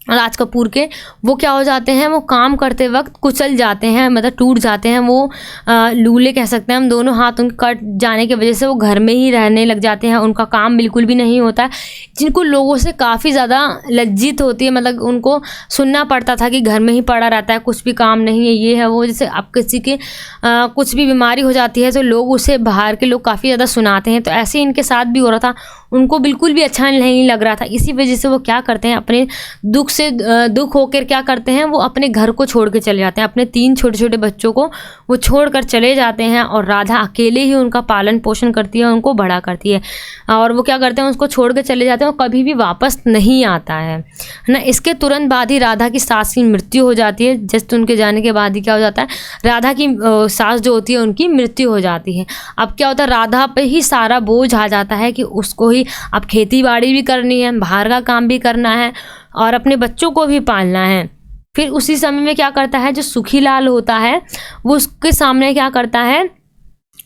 राज कपूर के, वो क्या हो जाते हैं, वो काम करते वक्त कुचल जाते हैं, मतलब टूट जाते हैं, वो लूले कह सकते हैं हम। दोनों हाथ उनके कट जाने की वजह से वो घर में ही रहने लग जाते हैं, उनका काम बिल्कुल भी नहीं होता है, जिनको लोगों से काफ़ी ज़्यादा लज्जित होती है। मतलब उनको सुनना पड़ता था कि घर में ही पड़ा रहता है, कुछ भी काम नहीं है, ये है वो। जैसे अब किसी के कुछ भी बीमारी हो जाती है तो लोग उसे, बाहर के लोग काफ़ी ज़्यादा सुनाते हैं, तो ऐसे इनके साथ भी हो रहा था। उनको बिल्कुल भी अच्छा नहीं लग रहा था। इसी वजह से वो क्या करते हैं, अपने दुख होकर क्या करते हैं, वो अपने घर को छोड़ के चले जाते हैं। अपने 3 छोटे छोटे बच्चों को वो छोड़कर चले जाते हैं और राधा अकेले ही उनका पालन पोषण करती है, उनको बड़ा करती है। और वो क्या करते हैं, उसको छोड़ के चले जाते हैं और कभी भी वापस नहीं आता है ना। इसके तुरंत बाद ही राधा की सास की मृत्यु हो जाती है। जस्ट उनके जाने के बाद ही क्या हो जाता है, राधा की सास जो होती है उनकी मृत्यु हो जाती है। अब क्या होता है, राधा पे ही सारा बोझ आ जाता है कि उसको ही अब खेती बाड़ी भी करनी है, बाहर का काम भी करना है और अपने बच्चों को भी पालना है। फिर उसी समय में क्या करता है, जो सुखीलाल होता है वो उसके सामने क्या करता है,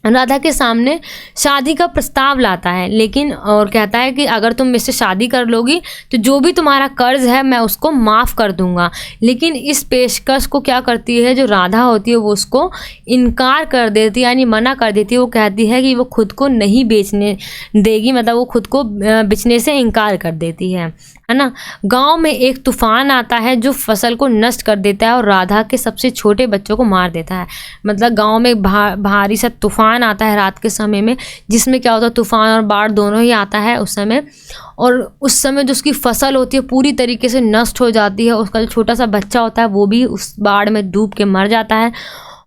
राधा के सामने शादी का प्रस्ताव लाता है, लेकिन और कहता है कि अगर तुम मुझसे शादी कर लोगी तो जो भी तुम्हारा कर्ज है मैं उसको माफ़ कर दूंगा। लेकिन इस पेशकश को क्या करती है, जो राधा होती है वो उसको इनकार कर देती है, यानी मना कर देती है। वो कहती है कि वो खुद को नहीं बेचने देगी, मतलब वो खुद को बेचने से इनकार कर देती है ना। गांव में एक तूफान आता है जो फसल को नष्ट कर देता है और राधा के सबसे छोटे बच्चों को मार देता है। मतलब गांव में भारी सा तूफान आता है रात के समय में, जिसमें क्या होता है, तूफान और बाढ़ दोनों ही आता है उस समय। और उस समय जो उसकी फसल होती है पूरी तरीके से नष्ट हो जाती है। उसका जो छोटा सा बच्चा होता है वो भी उस बाढ़ में डूब के मर जाता है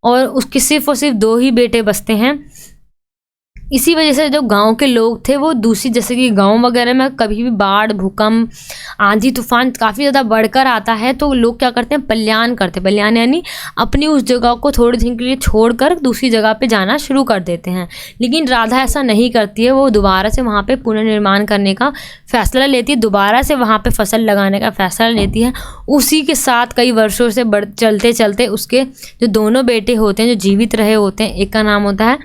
और उसके सिर्फ और सिर्फ 2 ही बेटे बचते हैं। इसी वजह से जो गांव के लोग थे वो दूसरी, जैसे कि गांव वगैरह में कभी भी बाढ़, भूकंप, आंधी तूफान काफ़ी ज़्यादा बढ़कर आता है तो लोग क्या करते हैं, पलायन करते हैं। पलायन यानी अपनी उस जगह को थोड़े दिन के लिए छोड़कर दूसरी जगह पे जाना शुरू कर देते हैं। लेकिन राधा ऐसा नहीं करती है, वो दोबारा से वहाँ पे पुनर्निर्माण करने का फैसला लेती है, दोबारा से वहाँ पे फसल लगाने का फैसला लेती है। उसी के साथ कई वर्षों से चलते चलते उसके जो दोनों बेटे होते हैं जो जीवित रहे होते हैं, एक का नाम होता है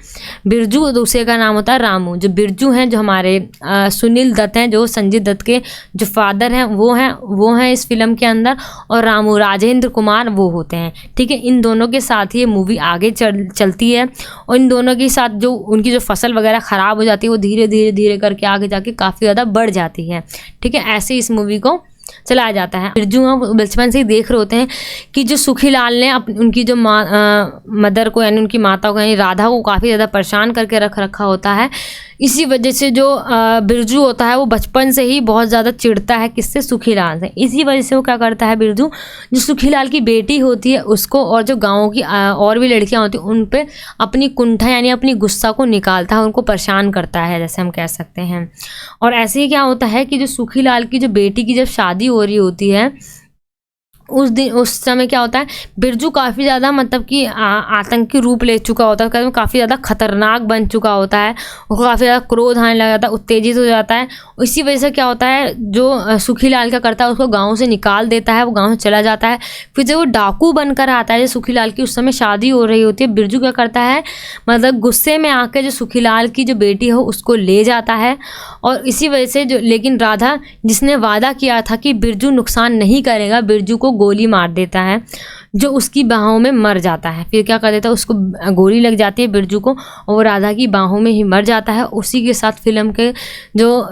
बिरजू और दूसरे का नाम होता है रामू। जो बिरजू हैं, जो हमारे सुनील दत्त हैं, जो संजय दत्त के जो फादर हैं वो हैं इस फिल्म के अंदर, और रामू राजेंद्र कुमार वो होते हैं। ठीक है, इन दोनों के साथ ये मूवी आगे चलती है और इन दोनों के साथ जो उनकी जो फसल वगैरह ख़राब हो जाती है वो धीरे धीरे धीरे करके आगे जाके काफ़ी ज़्यादा बढ़ जाती है। ठीक है, ऐसे इस मूवी को चलाया जाता है। बिरजू हम बचपन से ही देख रहे होते हैं कि जो सुखीलाल ने उनकी जो मदर को, यानी उनकी माता को, यानी राधा को काफ़ी ज़्यादा परेशान करके रखा होता है। इसी वजह से जो बिरजू होता है वो बचपन से ही बहुत ज़्यादा चिढ़ता है किससे, सुखीलाल से। इसी वजह से वो क्या करता है बिरजू, जो सुखीलाल की बेटी होती है उसको और जो गाँव की और भी लड़कियाँ होती हैं उन पर अपनी कुंठा यानी अपनी गुस्सा को निकालता है, उनको परेशान करता है, जैसे हम कह सकते हैं। और ऐसे ही क्या होता है कि जो सुखीलाल की जो बेटी की जब शादी हो रही होती है उस समय क्या होता है, बिरजू काफ़ी ज़्यादा मतलब कि आतंकी रूप ले चुका होता है, काफ़ी ज़्यादा खतरनाक बन चुका होता है, वो काफ़ी ज़्यादा क्रोध आने लग जाता है, उत्तेजित हो जाता है। इसी वजह से क्या होता है, जो सुखीलाल क्या करता है, उसको गांव से निकाल देता है, वो गांव से चला जाता है। फिर जब वो डाकू बनकर आता है, जो सुखीलाल की उस समय शादी हो रही होती है, बिरजू क्या करता है, मतलब गुस्से में आकर जो सुखीलाल की जो बेटी हो उसको ले जाता है। और इसी वजह से लेकिन राधा, जिसने वादा किया था कि बिरजू नुकसान नहीं करेगा, बिरजू को गोली मार देता है। जो उसकी बाहों में मर जाता है। फिर क्या कर देता है, उसको गोली लग जाती है बिरजू को और वो राधा की बाहों में ही मर जाता है। उसी के साथ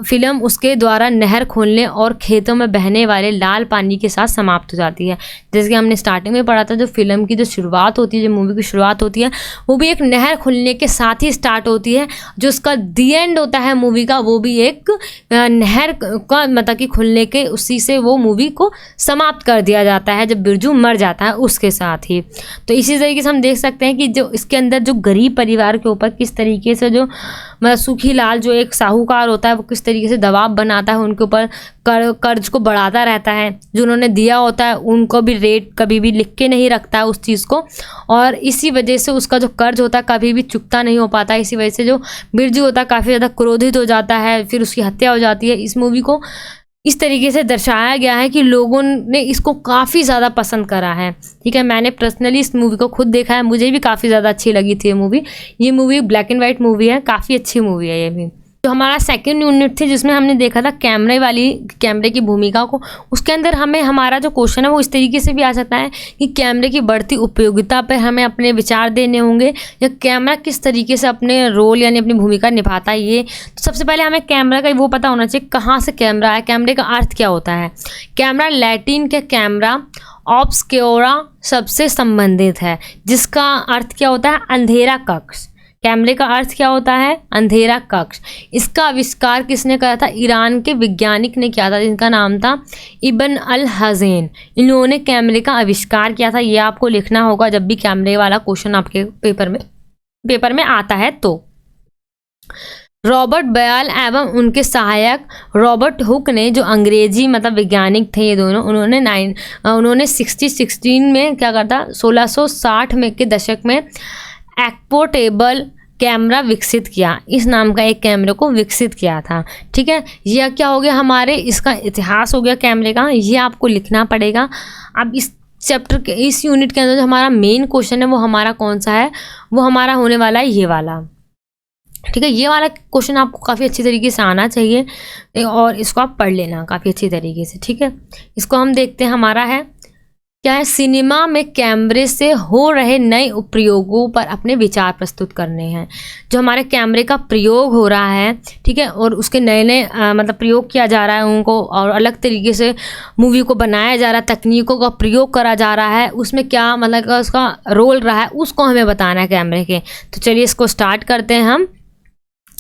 फिल्म उसके द्वारा नहर खोलने और खेतों में बहने वाले लाल पानी के साथ समाप्त हो जाती है। जैसे कि हमने स्टार्टिंग में पढ़ा था, जो फिल्म की जो शुरुआत होती है, जो मूवी की शुरुआत होती है, वो भी एक नहर खुलने के साथ ही स्टार्ट होती है। जो उसका दी एंड होता है मूवी का, वो भी एक नहर का मतलब कि खुलने के उसी से वो मूवी को समाप्त कर दिया जाता है जब बिरजू मर जाता है उसके साथ ही। तो इसी तरीके से हम देख सकते हैं कि जो इसके अंदर जो गरीब परिवार के ऊपर किस तरीके से जो सुखी लाल जो एक साहूकार होता है वो किस तरीके से दबाव बनाता है, उनके ऊपर कर्ज को बढ़ाता रहता है। जो उन्होंने दिया होता है उनको भी रेट कभी भी लिख के नहीं रखता है उस चीज़ को, और इसी वजह से उसका जो कर्ज होता है कभी भी चुकता नहीं हो पाता। इसी वजह से जो बिरजू होता है काफ़ी ज़्यादा क्रोधित हो जाता है, फिर उसकी हत्या हो जाती है। इस मूवी को इस तरीके से दर्शाया गया है कि लोगों ने इसको काफ़ी ज़्यादा पसंद करा है। ठीक है, मैंने पर्सनली इस मूवी को खुद देखा है, मुझे भी काफ़ी ज़्यादा अच्छी लगी थी ये movie black and white movie है, काफ़ी अच्छी मूवी है ये भी। तो हमारा सेकंड यूनिट थी जिसमें हमने देखा था कैमरे की भूमिका को। उसके अंदर हमें हमारा जो क्वेश्चन है वो इस तरीके से भी आ सकता है कि कैमरे की बढ़ती उपयोगिता पर हमें अपने विचार देने होंगे, या कैमरा किस तरीके से अपने रोल यानी अपनी भूमिका निभाता है ये। तो सबसे पहले हमें कैमरा का वो पता होना चाहिए कहाँ से कैमरा है, कैमरे का अर्थ क्या होता है। कैमरा लैटिन के कैमरा ऑब्सक्योरा सबसे संबंधित है, जिसका अर्थ क्या होता है, अंधेरा कक्ष। कैमरे का अर्थ क्या होता है, अंधेरा कक्ष। इसका आविष्कार किसने करा था, ईरान के वैज्ञानिक ने किया था जिनका नाम था इब्न अल हज़ेन। इन्होंने कैमरे का आविष्कार किया था। ये आपको लिखना होगा जब भी कैमरे वाला क्वेश्चन आपके पेपर में आता है। तो रॉबर्ट बयाल एवं उनके सहायक रॉबर्ट हुक ने, जो अंग्रेजी मतलब वैज्ञानिक थे ये दोनों, उन्होंने 1616 में क्या करता, 1660 में के दशक में एक्पोर्टेबल कैमरा विकसित किया। इस नाम का एक कैमरे को विकसित किया था। ठीक है, यह क्या हो गया हमारे, इसका इतिहास हो गया कैमरे का, ये आपको लिखना पड़ेगा। अब इस चैप्टर के इस यूनिट के अंदर जो हमारा मेन क्वेश्चन है वो हमारा कौन सा है, वो हमारा होने वाला है ये वाला। ठीक है, ये वाला क्वेश्चन आपको काफ़ी अच्छी तरीके से आना चाहिए और इसको आप पढ़ लेना काफ़ी अच्छी तरीके से। ठीक है, इसको हम देखते हैं। हमारा है क्या है, सिनेमा में कैमरे से हो रहे नए प्रयोगों पर अपने विचार प्रस्तुत करने हैं। जो हमारे कैमरे का प्रयोग हो रहा है, ठीक है, और उसके नए नए मतलब प्रयोग किया जा रहा है उनको, और अलग तरीके से मूवी को बनाया जा रहा है, तकनीकों का प्रयोग करा जा रहा है, उसमें क्या मतलब उसका रोल रहा है, उसको हमें बताना है कैमरे के। तो चलिए इसको स्टार्ट करते हैं हम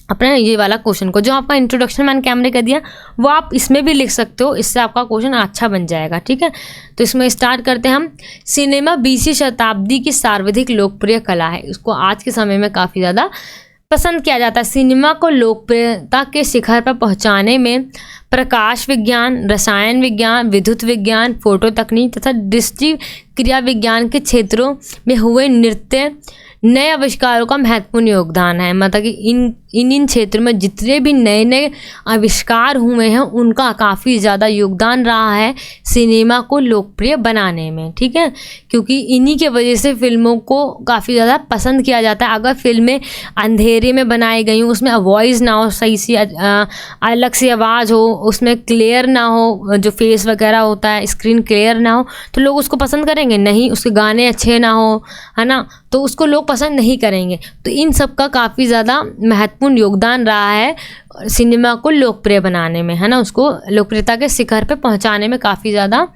अपने ये वाला क्वेश्चन को। जो आपका इंट्रोडक्शन मैंने कैमरे का दिया वो आप इसमें भी लिख सकते हो, इससे आपका क्वेश्चन अच्छा बन जाएगा। ठीक है, तो इसमें स्टार्ट करते हैं हम। सिनेमा 20वीं शताब्दी की सर्वाधिक लोकप्रिय कला है। इसको आज के समय में काफ़ी ज़्यादा पसंद किया जाता है। सिनेमा को लोकप्रियता के शिखर पर पहुंचाने में प्रकाश विज्ञान, रसायन विज्ञान, विद्युत विज्ञान, फोटो तकनीक तथा दृष्टि क्रिया विज्ञान के क्षेत्रों में हुए नए आविष्कारों का महत्वपूर्ण योगदान है। मतलब कि इन क्षेत्रों में जितने भी नए नए आविष्कार हुए हैं उनका काफ़ी ज़्यादा योगदान रहा है सिनेमा को लोकप्रिय बनाने में। ठीक है, क्योंकि इन्हीं के वजह से फिल्मों को काफ़ी ज़्यादा पसंद किया जाता है। अगर फिल्में अंधेरे में बनाई गई हों, उसमें वॉइस ना हो, सही सी अलग सी आवाज़ हो, उसमें क्लियर ना हो, जो फेस वगैरह होता है स्क्रीन क्लियर ना हो, तो लोग उसको पसंद करेंगे नहीं। उसके गाने अच्छे ना हो, है ना, तो उसको लोग पसंद नहीं करेंगे। तो इन सब का काफ़ी ज़्यादा महत्वपूर्ण योगदान रहा है सिनेमा को लोकप्रिय बनाने में, है ना, उसको लोकप्रियता के शिखर पे पहुंचाने में काफ़ी ज़्यादा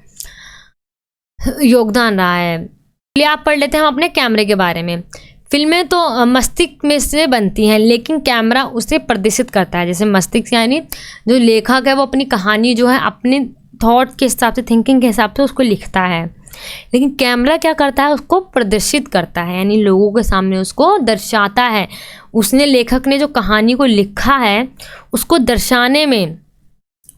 योगदान रहा है। चलिए आप पढ़ लेते हैं हम अपने कैमरे के बारे में। फिल्में तो मस्तिष्क में से बनती हैं, लेकिन कैमरा उसे प्रदर्शित करता है। जैसे मस्तिष्क यानी जो लेखक है वो अपनी कहानी जो है अपने थॉट के हिसाब से, थिंकिंग के हिसाब से उसको लिखता है, लेकिन कैमरा क्या करता है, उसको प्रदर्शित करता है, यानी लोगों के सामने उसको दर्शाता है। उसने, लेखक ने जो कहानी को लिखा है उसको दर्शाने में,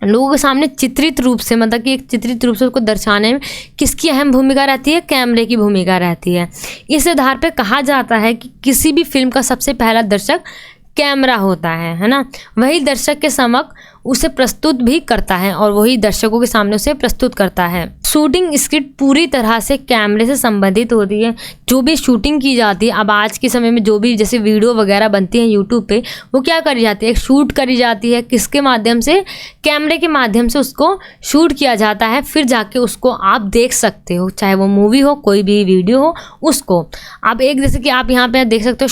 लोगों के सामने चित्रित रूप से, मतलब कि एक चित्रित रूप से उसको दर्शाने में किसकी अहम भूमिका रहती है, कैमरे की भूमिका रहती है। इस आधार पर कहा जाता है कि किसी भी फिल्म का सबसे पहला दर्शक कैमरा होता है ना। वही दर्शक के समक्ष उसे प्रस्तुत भी करता है और वही दर्शकों के सामने उसे प्रस्तुत करता है। शूटिंग स्क्रिप्ट पूरी तरह से कैमरे से संबंधित होती है। जो भी शूटिंग की जाती है, अब आज के समय में जो भी जैसे वीडियो वगैरह बनती है यूट्यूब पे, वो क्या करी जाती है, शूट करी जाती है किसके माध्यम से, कैमरे के माध्यम से उसको शूट किया जाता है, फिर जाके उसको आप देख सकते हो, चाहे वो मूवी हो, कोई भी वीडियो हो उसको। अब एक जैसे कि आप यहाँ पे देख सकते हो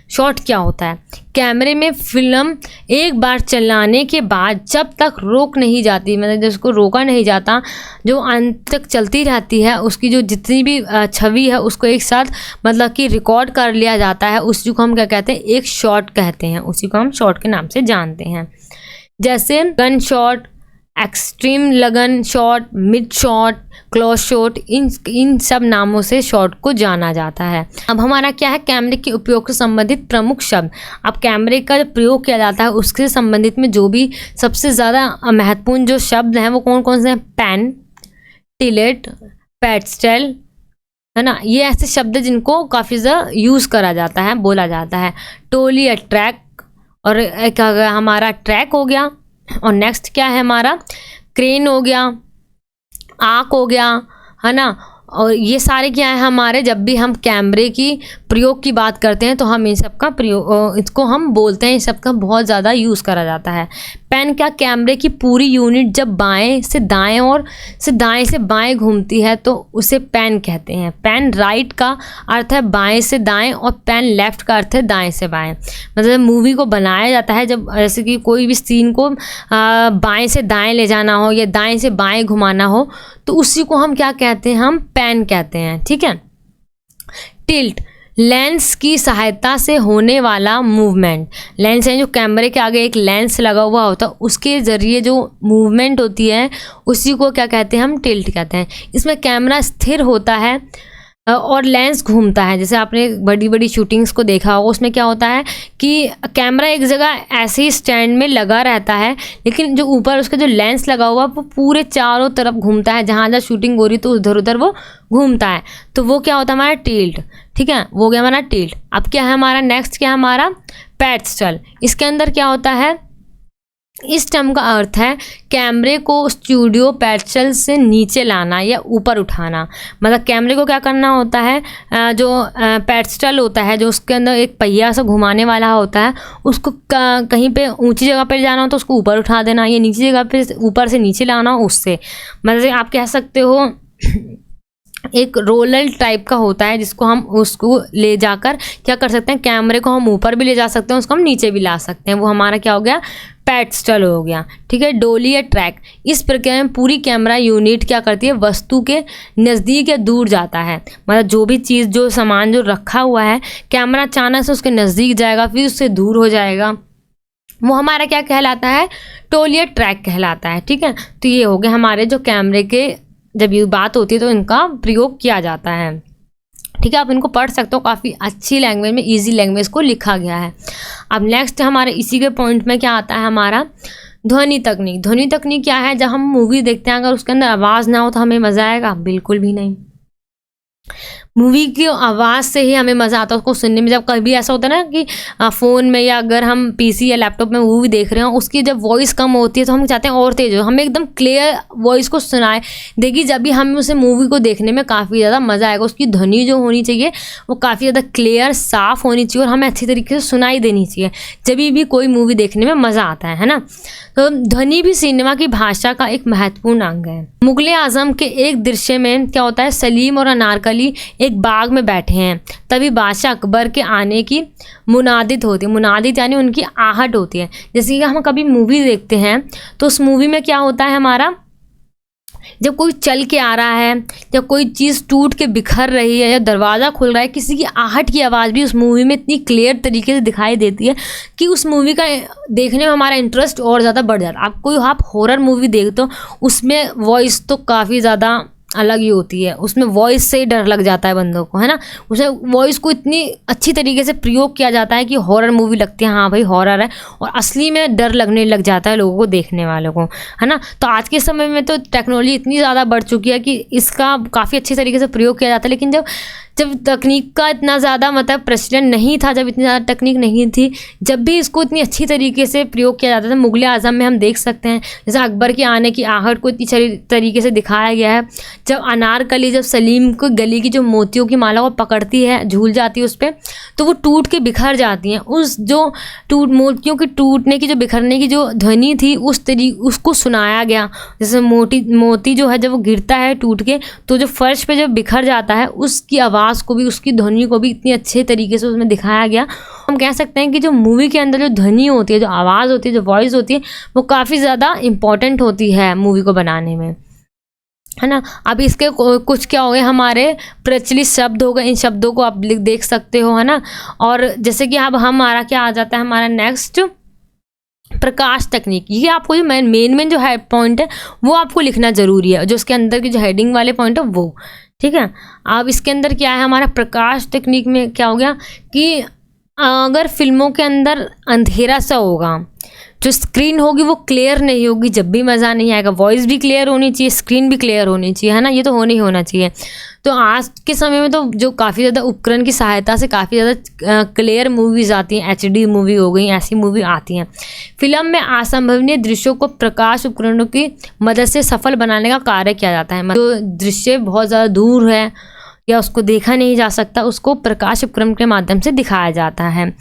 शॉट क्या होता है, कैमरे में फिल्म एक बार चलाने के बाद जब तक रोक नहीं जाती, मतलब जब उसको रोका नहीं जाता, जो अंत तक चलती रहती है, उसकी जो जितनी भी छवि है उसको एक साथ मतलब कि रिकॉर्ड कर लिया जाता है, उसी को हम क्या कहते हैं, एक शॉट कहते हैं, उसी को हम शॉट के नाम से जानते हैं। जैसे गन शॉट, एक्सट्रीम लगन shot, mid shot, close shot, इन सब नामों से शॉट को जाना जाता है। अब हमारा क्या है, कैमरे के उपयोग से संबंधित प्रमुख शब्द। अब कैमरे का प्रयोग किया जाता है उससे संबंधित में जो भी सबसे ज़्यादा महत्वपूर्ण जो शब्द हैं वो कौन कौन से हैं, पेन, टिलेट, पेडस्टल, है ना, ये ऐसे शब्द जिनको काफ़ी ज़्यादा यूज़ करा जाता है, बोला जाता है। टोली या ट्रैक, और एक हमारा ट्रैक हो गया, और नेक्स्ट क्या है हमारा, क्रेन हो गया, आर्क हो गया, है ना। और ये सारे क्या है हमारे, जब भी हम कैमरे की प्रयोग की बात करते हैं तो हम इन सब का प्रयोग, इसको हम बोलते हैं, इन सब का बहुत ज़्यादा यूज़ करा जाता है। पेन क्या, कैमरे की पूरी यूनिट जब बाएं से दाएं और दाएं से बाएं घूमती है तो उसे पेन कहते हैं। पेन राइट का अर्थ है बाएं से दाएं, और पेन लेफ्ट का अर्थ है दाएं से बाएं। मतलब मूवी को बनाया जाता है जब जैसे कि कोई भी सीन को बाएं से दाएं ले जाना हो या दाएं से बाएं घुमाना हो, तो उसी को हम क्या कहते हैं, हम पेन कहते हैं, ठीक है। टिल्ट, लेंस की सहायता से होने वाला मूवमेंट। लेंस है जो कैमरे के आगे एक लेंस लगा हुआ होता है, उसके ज़रिए जो मूवमेंट होती है उसी को क्या कहते हैं, हम टिल्ट कहते हैं। इसमें कैमरा स्थिर होता है और लेंस घूमता है। जैसे आपने बड़ी बड़ी शूटिंग्स को देखा होगा, उसमें क्या होता है कि कैमरा एक जगह ऐसे ही स्टैंड में लगा रहता है, लेकिन जो ऊपर उसका जो लेंस लगा हुआ वो पूरे चारों तरफ घूमता है, जहाँ जहाँ शूटिंग हो रही तो उधर उधर वो घूमता है, तो वो क्या होता है हमारा टिल्ट, ठीक है, वो गया हमारा टिल्ट। अब क्या है हमारा नेक्स्ट, क्या है हमारा पेडस्टल। इसके अंदर क्या होता है, इस टर्म का अर्थ है कैमरे को स्टूडियो पेडस्टल से नीचे लाना या ऊपर उठाना। मतलब कैमरे को क्या करना होता है, जो पेडस्टल होता है, जो उसके अंदर एक पहिया से घुमाने वाला होता है, उसको कहीं पे ऊंची जगह पर जाना हो तो उसको ऊपर उठा देना, या नीची जगह पे ऊपर से नीचे लाना हो उससे। मतलब आप कह सकते हो एक रोलर टाइप का होता है जिसको हम उसको ले जाकर क्या कर सकते हैं, कैमरे को हम ऊपर भी ले जा सकते हैं, उसको हम नीचे भी ला सकते हैं, वो हमारा क्या हो गया, पेडस्टल हो गया, ठीक है। डोली या ट्रैक, इस प्रक्रिया में पूरी कैमरा यूनिट क्या करती है, वस्तु के नज़दीक या दूर जाता है। मतलब जो भी चीज़, जो सामान जो रखा हुआ है, कैमरा अचानक से उसके नज़दीक जाएगा, फिर उससे दूर हो जाएगा, वो हमारा क्या कहलाता है, टोली या ट्रैक कहलाता है, ठीक है। तो ये हो गया हमारे जो कैमरे के, जब ये बात होती है तो इनका प्रयोग किया जाता है, ठीक है। आप इनको पढ़ सकते हो, काफ़ी अच्छी लैंग्वेज में, इजी लैंग्वेज को लिखा गया है। अब नेक्स्ट हमारे इसी के पॉइंट में क्या आता है हमारा, ध्वनि तकनीक। ध्वनि तकनीक क्या है, जब हम मूवी देखते हैं अगर उसके अंदर आवाज़ ना हो तो हमें मज़ा आएगा, बिल्कुल भी नहीं। मूवी की आवाज़ से ही हमें मज़ा आता है उसको सुनने में। जब कभी ऐसा होता है ना कि फ़ोन में या अगर हम पीसी या लैपटॉप में मूवी देख रहे हो, उसकी जब वॉइस कम होती है तो हम चाहते हैं और तेज़ हो, हमें एकदम क्लियर वॉइस को सुनाए देगी, जब भी हमें उसे मूवी को देखने में काफ़ी ज़्यादा मज़ा आएगा। उसकी ध्वनि जो होनी चाहिए वो काफ़ी ज़्यादा क्लियर, साफ़ होनी चाहिए और हमें अच्छी तरीके से सुनाई देनी चाहिए, जब भी कोई मूवी देखने में मज़ा आता है ना। तो ध्वनि भी सिनेमा की भाषा का एक महत्वपूर्ण अंग है। मुगल आजम के एक दृश्य में क्या होता है, सलीम और अनारकली एक बाग में बैठे हैं, तभी बादशाह अकबर के आने की मुनादित होती है। मुनादित यानी उनकी आहट होती है। जैसे कि हम कभी मूवी देखते हैं तो उस मूवी में क्या होता है हमारा, जब कोई चल के आ रहा है, जब कोई चीज़ टूट के बिखर रही है या दरवाज़ा खुल रहा है, किसी की आहट की आवाज़ भी उस मूवी में इतनी क्लियर तरीके से दिखाई देती है कि उस मूवी का देखने में हमारा इंटरेस्ट और ज़्यादा बढ़ जाता है। आप हॉरर मूवी देखते हो, उसमें वॉइस तो काफ़ी ज़्यादा अलग ही होती है, उसमें वॉइस से ही डर लग जाता है बंदों को, है ना। उसमें वॉइस को इतनी अच्छी तरीके से प्रयोग किया जाता है कि हॉरर मूवी लगती है, हाँ भाई हॉरर है, और असली में डर लगने लग जाता है लोगों को, देखने वालों को, है ना। तो आज के समय में तो टेक्नोलॉजी इतनी ज़्यादा बढ़ चुकी है कि इसका काफ़ी अच्छी तरीके से प्रयोग किया जाता है, लेकिन जब जब तकनीक का इतना ज़्यादा मतलब प्रचलन नहीं था, जब इतनी ज़्यादा तकनीक नहीं थी, जब भी इसको इतनी अच्छी तरीके से प्रयोग किया जाता था। मुग़ल आज़म में हम देख सकते हैं जैसे अकबर के आने की आहट को इतनी अच्छी तरीके से दिखाया गया है। जब अनारकली जब सलीम को गले की जो मोतियों की माला को पकड़ती है, झूल जाती है उस पर, तो वो टूट के बिखर जाती हैं। उस जो मोतियों की टूटने की जो बिखरने की जो ध्वनि थी उसको सुनाया गया। जैसे मोती जो है जब वो गिरता है टूट के, तो जो फर्श पे जब बिखर जाता है उसकी आवाज़ को भी, उसकी ध्वनि को भी इतनी अच्छे तरीके से उसमें दिखाया गया। हम कह सकते हैं कि जो मूवी के अंदर जो ध्वनि होती है, जो आवाज़ होती है, जो वॉइस होती है, वो काफ़ी ज़्यादा इम्पॉर्टेंट होती है मूवी को बनाने में, है ना। अब इसके कुछ क्या हो गए हमारे प्रचलित शब्द हो गए, इन शब्दों को आप देख सकते हो, है ना। और जैसे कि अब हमारा क्या आ जाता है, हमारा नेक्स्ट प्रकाश तकनीक। ये आपको जो मेन जो है पॉइंट है वो आपको लिखना ज़रूरी है, जो इसके अंदर की जो हेडिंग वाले पॉइंट है वो, ठीक है। अब इसके अंदर क्या है हमारा प्रकाश तकनीक में क्या हो गया कि अगर फिल्मों के अंदर अंधेरा सा होगा, जो स्क्रीन होगी वो क्लियर नहीं होगी, जब भी मज़ा नहीं आएगा। वॉइस भी क्लियर होनी चाहिए, स्क्रीन भी क्लियर होनी चाहिए, है ना, ये तो होना चाहिए। तो आज के समय में तो जो काफ़ी ज़्यादा उपकरण की सहायता से काफ़ी ज़्यादा क्लियर मूवीज़ आती हैं, HD मूवी हो गई, ऐसी मूवी आती हैं। फिल्म में असंभवनीय दृश्यों को प्रकाश उपकरणों की मदद से सफल बनाने का कार्य किया जाता है। जो दृश्य बहुत ज़्यादा दूर है या उसको देखा नहीं जा सकता, उसको प्रकाश उपकरण के माध्यम से दिखाया जाता है।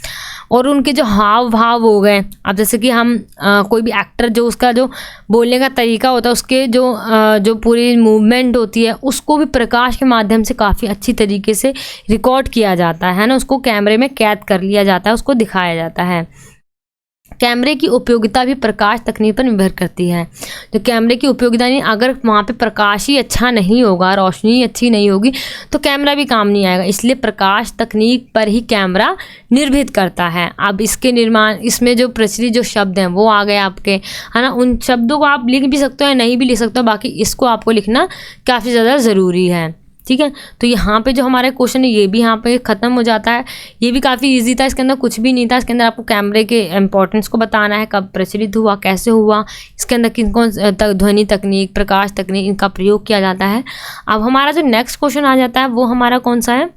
और उनके जो हाव भाव हो गए, अब जैसे कि हम कोई भी एक्टर जो उसका जो बोलने का तरीका होता है, उसके जो पूरी मूवमेंट होती है, उसको भी प्रकाश के माध्यम से काफ़ी अच्छी तरीके से रिकॉर्ड किया जाता है ना, उसको कैमरे में कैद कर लिया जाता है, उसको दिखाया जाता है। कैमरे की उपयोगिता भी प्रकाश तकनीक पर निर्भर करती है। तो कैमरे की उपयोगिता नहीं, अगर वहाँ पे प्रकाश ही अच्छा नहीं होगा, रोशनी अच्छी नहीं होगी, तो कैमरा भी काम नहीं आएगा। इसलिए प्रकाश तकनीक पर ही कैमरा निर्भर करता है। अब इसके निर्माण, इसमें जो प्रचलित जो शब्द हैं वो आ गए आपके, है ना। उन शब्दों को आप लिख भी सकते हो या नहीं भी लिख सकते हो, बाकी इसको आपको लिखना काफ़ी ज़्यादा ज़रूरी है, ठीक है। तो यहाँ पे जो हमारे क्वेश्चन है ये भी यहाँ पे ख़त्म हो जाता है। ये भी काफ़ी इजी था, इसके अंदर कुछ भी नहीं था। इसके अंदर आपको कैमरे के इम्पोर्टेंस को बताना है, कब प्रचलित हुआ, कैसे हुआ, इसके अंदर किन कौन ध्वनि तकनीक, प्रकाश तकनीक, इनका प्रयोग किया जाता है। अब हमारा जो नेक्स्ट क्वेश्चन आ जाता है वो हमारा कौन सा है,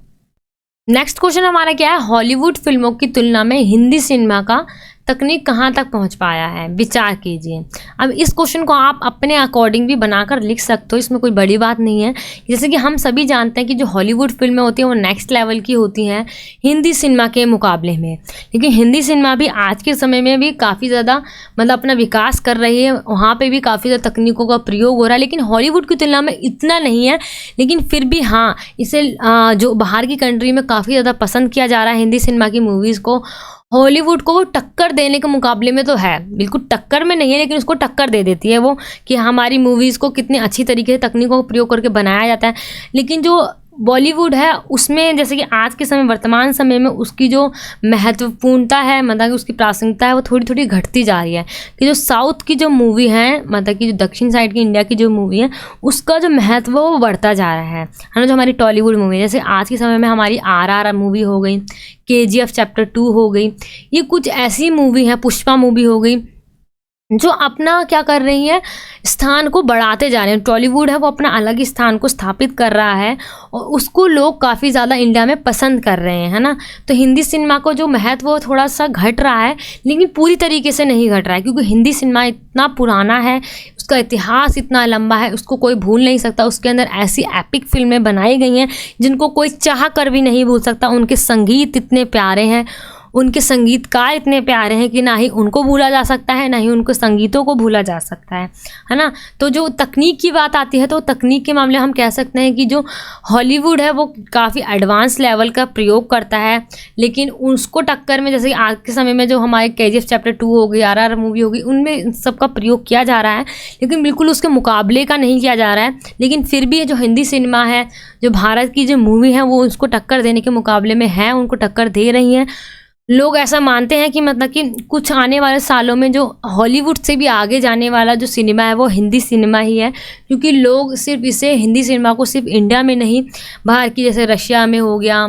नेक्स्ट क्वेश्चन हमारा क्या है, हॉलीवुड फिल्मों की तुलना में हिंदी सिनेमा का तकनीक कहाँ तक पहुँच पाया है, विचार कीजिए। अब इस क्वेश्चन को आप अपने अकॉर्डिंग भी बनाकर लिख सकते हो, इसमें कोई बड़ी बात नहीं है। जैसे कि हम सभी जानते हैं कि जो हॉलीवुड फिल्में होती हैं वो नेक्स्ट लेवल की होती हैं हिंदी सिनेमा के मुकाबले में। लेकिन हिंदी सिनेमा भी आज के समय में भी काफ़ी ज़्यादा मतलब अपना विकास कर रही है, वहाँ पर भी काफ़ी ज़्यादा तकनीकों का प्रयोग हो रहा है, लेकिन हॉलीवुड की तुलना में इतना नहीं है। लेकिन फिर भी हाँ, इसे जो बाहर की कंट्री में काफ़ी ज़्यादा पसंद किया जा रहा है हिंदी सिनेमा की मूवीज़ को। हॉलीवुड को वो टक्कर देने के मुकाबले में तो है, बिल्कुल टक्कर में नहीं है, लेकिन उसको टक्कर दे देती है वो, कि हमारी मूवीज़ को कितने अच्छी तरीके से तकनीकों का प्रयोग करके बनाया जाता है। लेकिन जो बॉलीवुड है उसमें जैसे कि आज के समय, वर्तमान समय में उसकी जो महत्वपूर्णता है, मतलब कि उसकी प्रासंगिकता है, वो थोड़ी थोड़ी घटती जा रही है। कि जो साउथ की जो मूवी है, मतलब कि जो दक्षिण साइड की इंडिया की जो मूवी है, उसका जो महत्व वो बढ़ता जा रहा है ना। जो हमारी टॉलीवुड मूवी, जैसे आज के समय में हमारी RRR मूवी हो गई, KGF चैप्टर 2 हो गई, ये कुछ ऐसी मूवी है, पुष्पा मूवी हो गई, जो अपना क्या कर रही है, स्थान को बढ़ाते जा रहे हैं। टॉलीवुड है वो अपना अलग ही स्थान को स्थापित कर रहा है और उसको लोग काफ़ी ज़्यादा इंडिया में पसंद कर रहे हैं, है ना। तो हिंदी सिनेमा को जो महत्व वो थोड़ा सा घट रहा है, लेकिन पूरी तरीके से नहीं घट रहा है, क्योंकि हिंदी सिनेमा इतना पुराना है, उसका इतिहास इतना लंबा है, उसको कोई भूल नहीं सकता। उसके अंदर ऐसी एपिक फिल्में बनाई गई हैं जिनको कोई चाह कर भी नहीं भूल सकता। उनके संगीत इतने प्यारे हैं, उनके संगीतकार इतने प्यारे हैं कि ना ही उनको भूला जा सकता है, ना ही उनको संगीतों को भूला जा सकता है ना। तो जो तकनीक की बात आती है, तो तकनीक के मामले हम कह सकते हैं कि जो हॉलीवुड है वो काफ़ी एडवांस लेवल का प्रयोग करता है, लेकिन उसको टक्कर में जैसे आज के समय में जो हमारे KGF चैप्टर 2 हो गई, RRR मूवी हो गई, उनमें सबका प्रयोग किया जा रहा है, लेकिन बिल्कुल उसके मुकाबले का नहीं किया जा रहा है। लेकिन फिर भी जो हिंदी सिनेमा है, जो भारत की जो मूवी है, वो उसको टक्कर देने के मुकाबले में है, उनको टक्कर दे रही हैं। लोग ऐसा मानते हैं कि मतलब कि कुछ आने वाले सालों में जो हॉलीवुड से भी आगे जाने वाला जो सिनेमा है वो हिंदी सिनेमा ही है, क्योंकि लोग सिर्फ इसे हिंदी सिनेमा को सिर्फ इंडिया में नहीं, बाहर की जैसे रशिया में हो गया,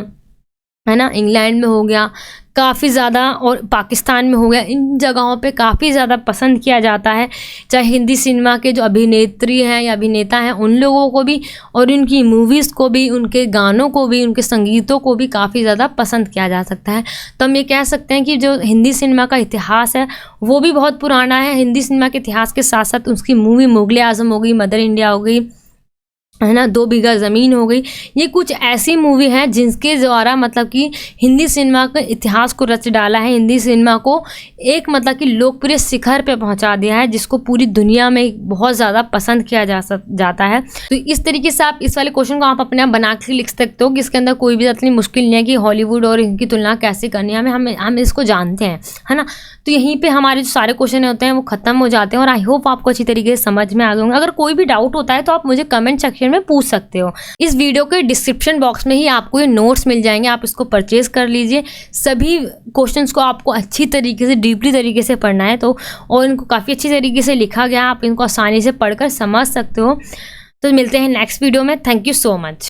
है ना, इंग्लैंड में हो गया, काफ़ी ज़्यादा, और पाकिस्तान में हो गया, इन जगहों पे काफ़ी ज़्यादा पसंद किया जाता है। चाहे हिंदी सिनेमा के जो अभिनेत्री हैं या अभिनेता हैं उन लोगों को भी, और उनकी मूवीज़ को भी, उनके गानों को भी, उनके संगीतों को भी काफ़ी ज़्यादा पसंद किया जा सकता है। तो हम ये कह सकते हैं कि जो हिंदी सिनेमा का इतिहास है वो भी बहुत पुराना है। हिंदी सिनेमा के इतिहास के साथ साथ उसकी मूवी मुगले आज़म हो गई, मदर इंडिया हो गई, है ना, 2 बीघा ज़मीन हो गई, ये कुछ ऐसी मूवी हैं जिनके द्वारा मतलब कि हिंदी सिनेमा के इतिहास को रच डाला है, हिंदी सिनेमा को एक मतलब कि लोकप्रिय शिखर पे पहुंचा दिया है, जिसको पूरी दुनिया में बहुत ज़्यादा पसंद किया जाता है। तो इस तरीके से आप इस वाले क्वेश्चन को आप अपने आप बना के लिख सकते हो कि इसके अंदर कोई भी इतनी मुश्किल नहीं है कि हॉलीवुड और इनकी तुलना कैसे करनी है, हम इसको जानते हैं, है ना। तो यहीं पे हमारे जो सारे क्वेश्चन होते हैं वो ख़त्म हो जाते हैं, और आई होप आपको अच्छी तरीके से समझ में आ गए होंगे। अगर कोई भी डाउट होता है तो आप मुझे कमेंट सेक्शन में पूछ सकते हो। इस वीडियो के डिस्क्रिप्शन बॉक्स में ही आपको ये नोट्स मिल जाएंगे, आप इसको परचेज कर लीजिए। सभी क्वेश्चंस को आपको अच्छी तरीके से, डीपली तरीके से पढ़ना है, तो और इनको काफ़ी अच्छी तरीके से लिखा गया, आप इनको आसानी से पढ़कर समझ सकते हो। तो मिलते हैं नेक्स्ट वीडियो में। Thank you so much.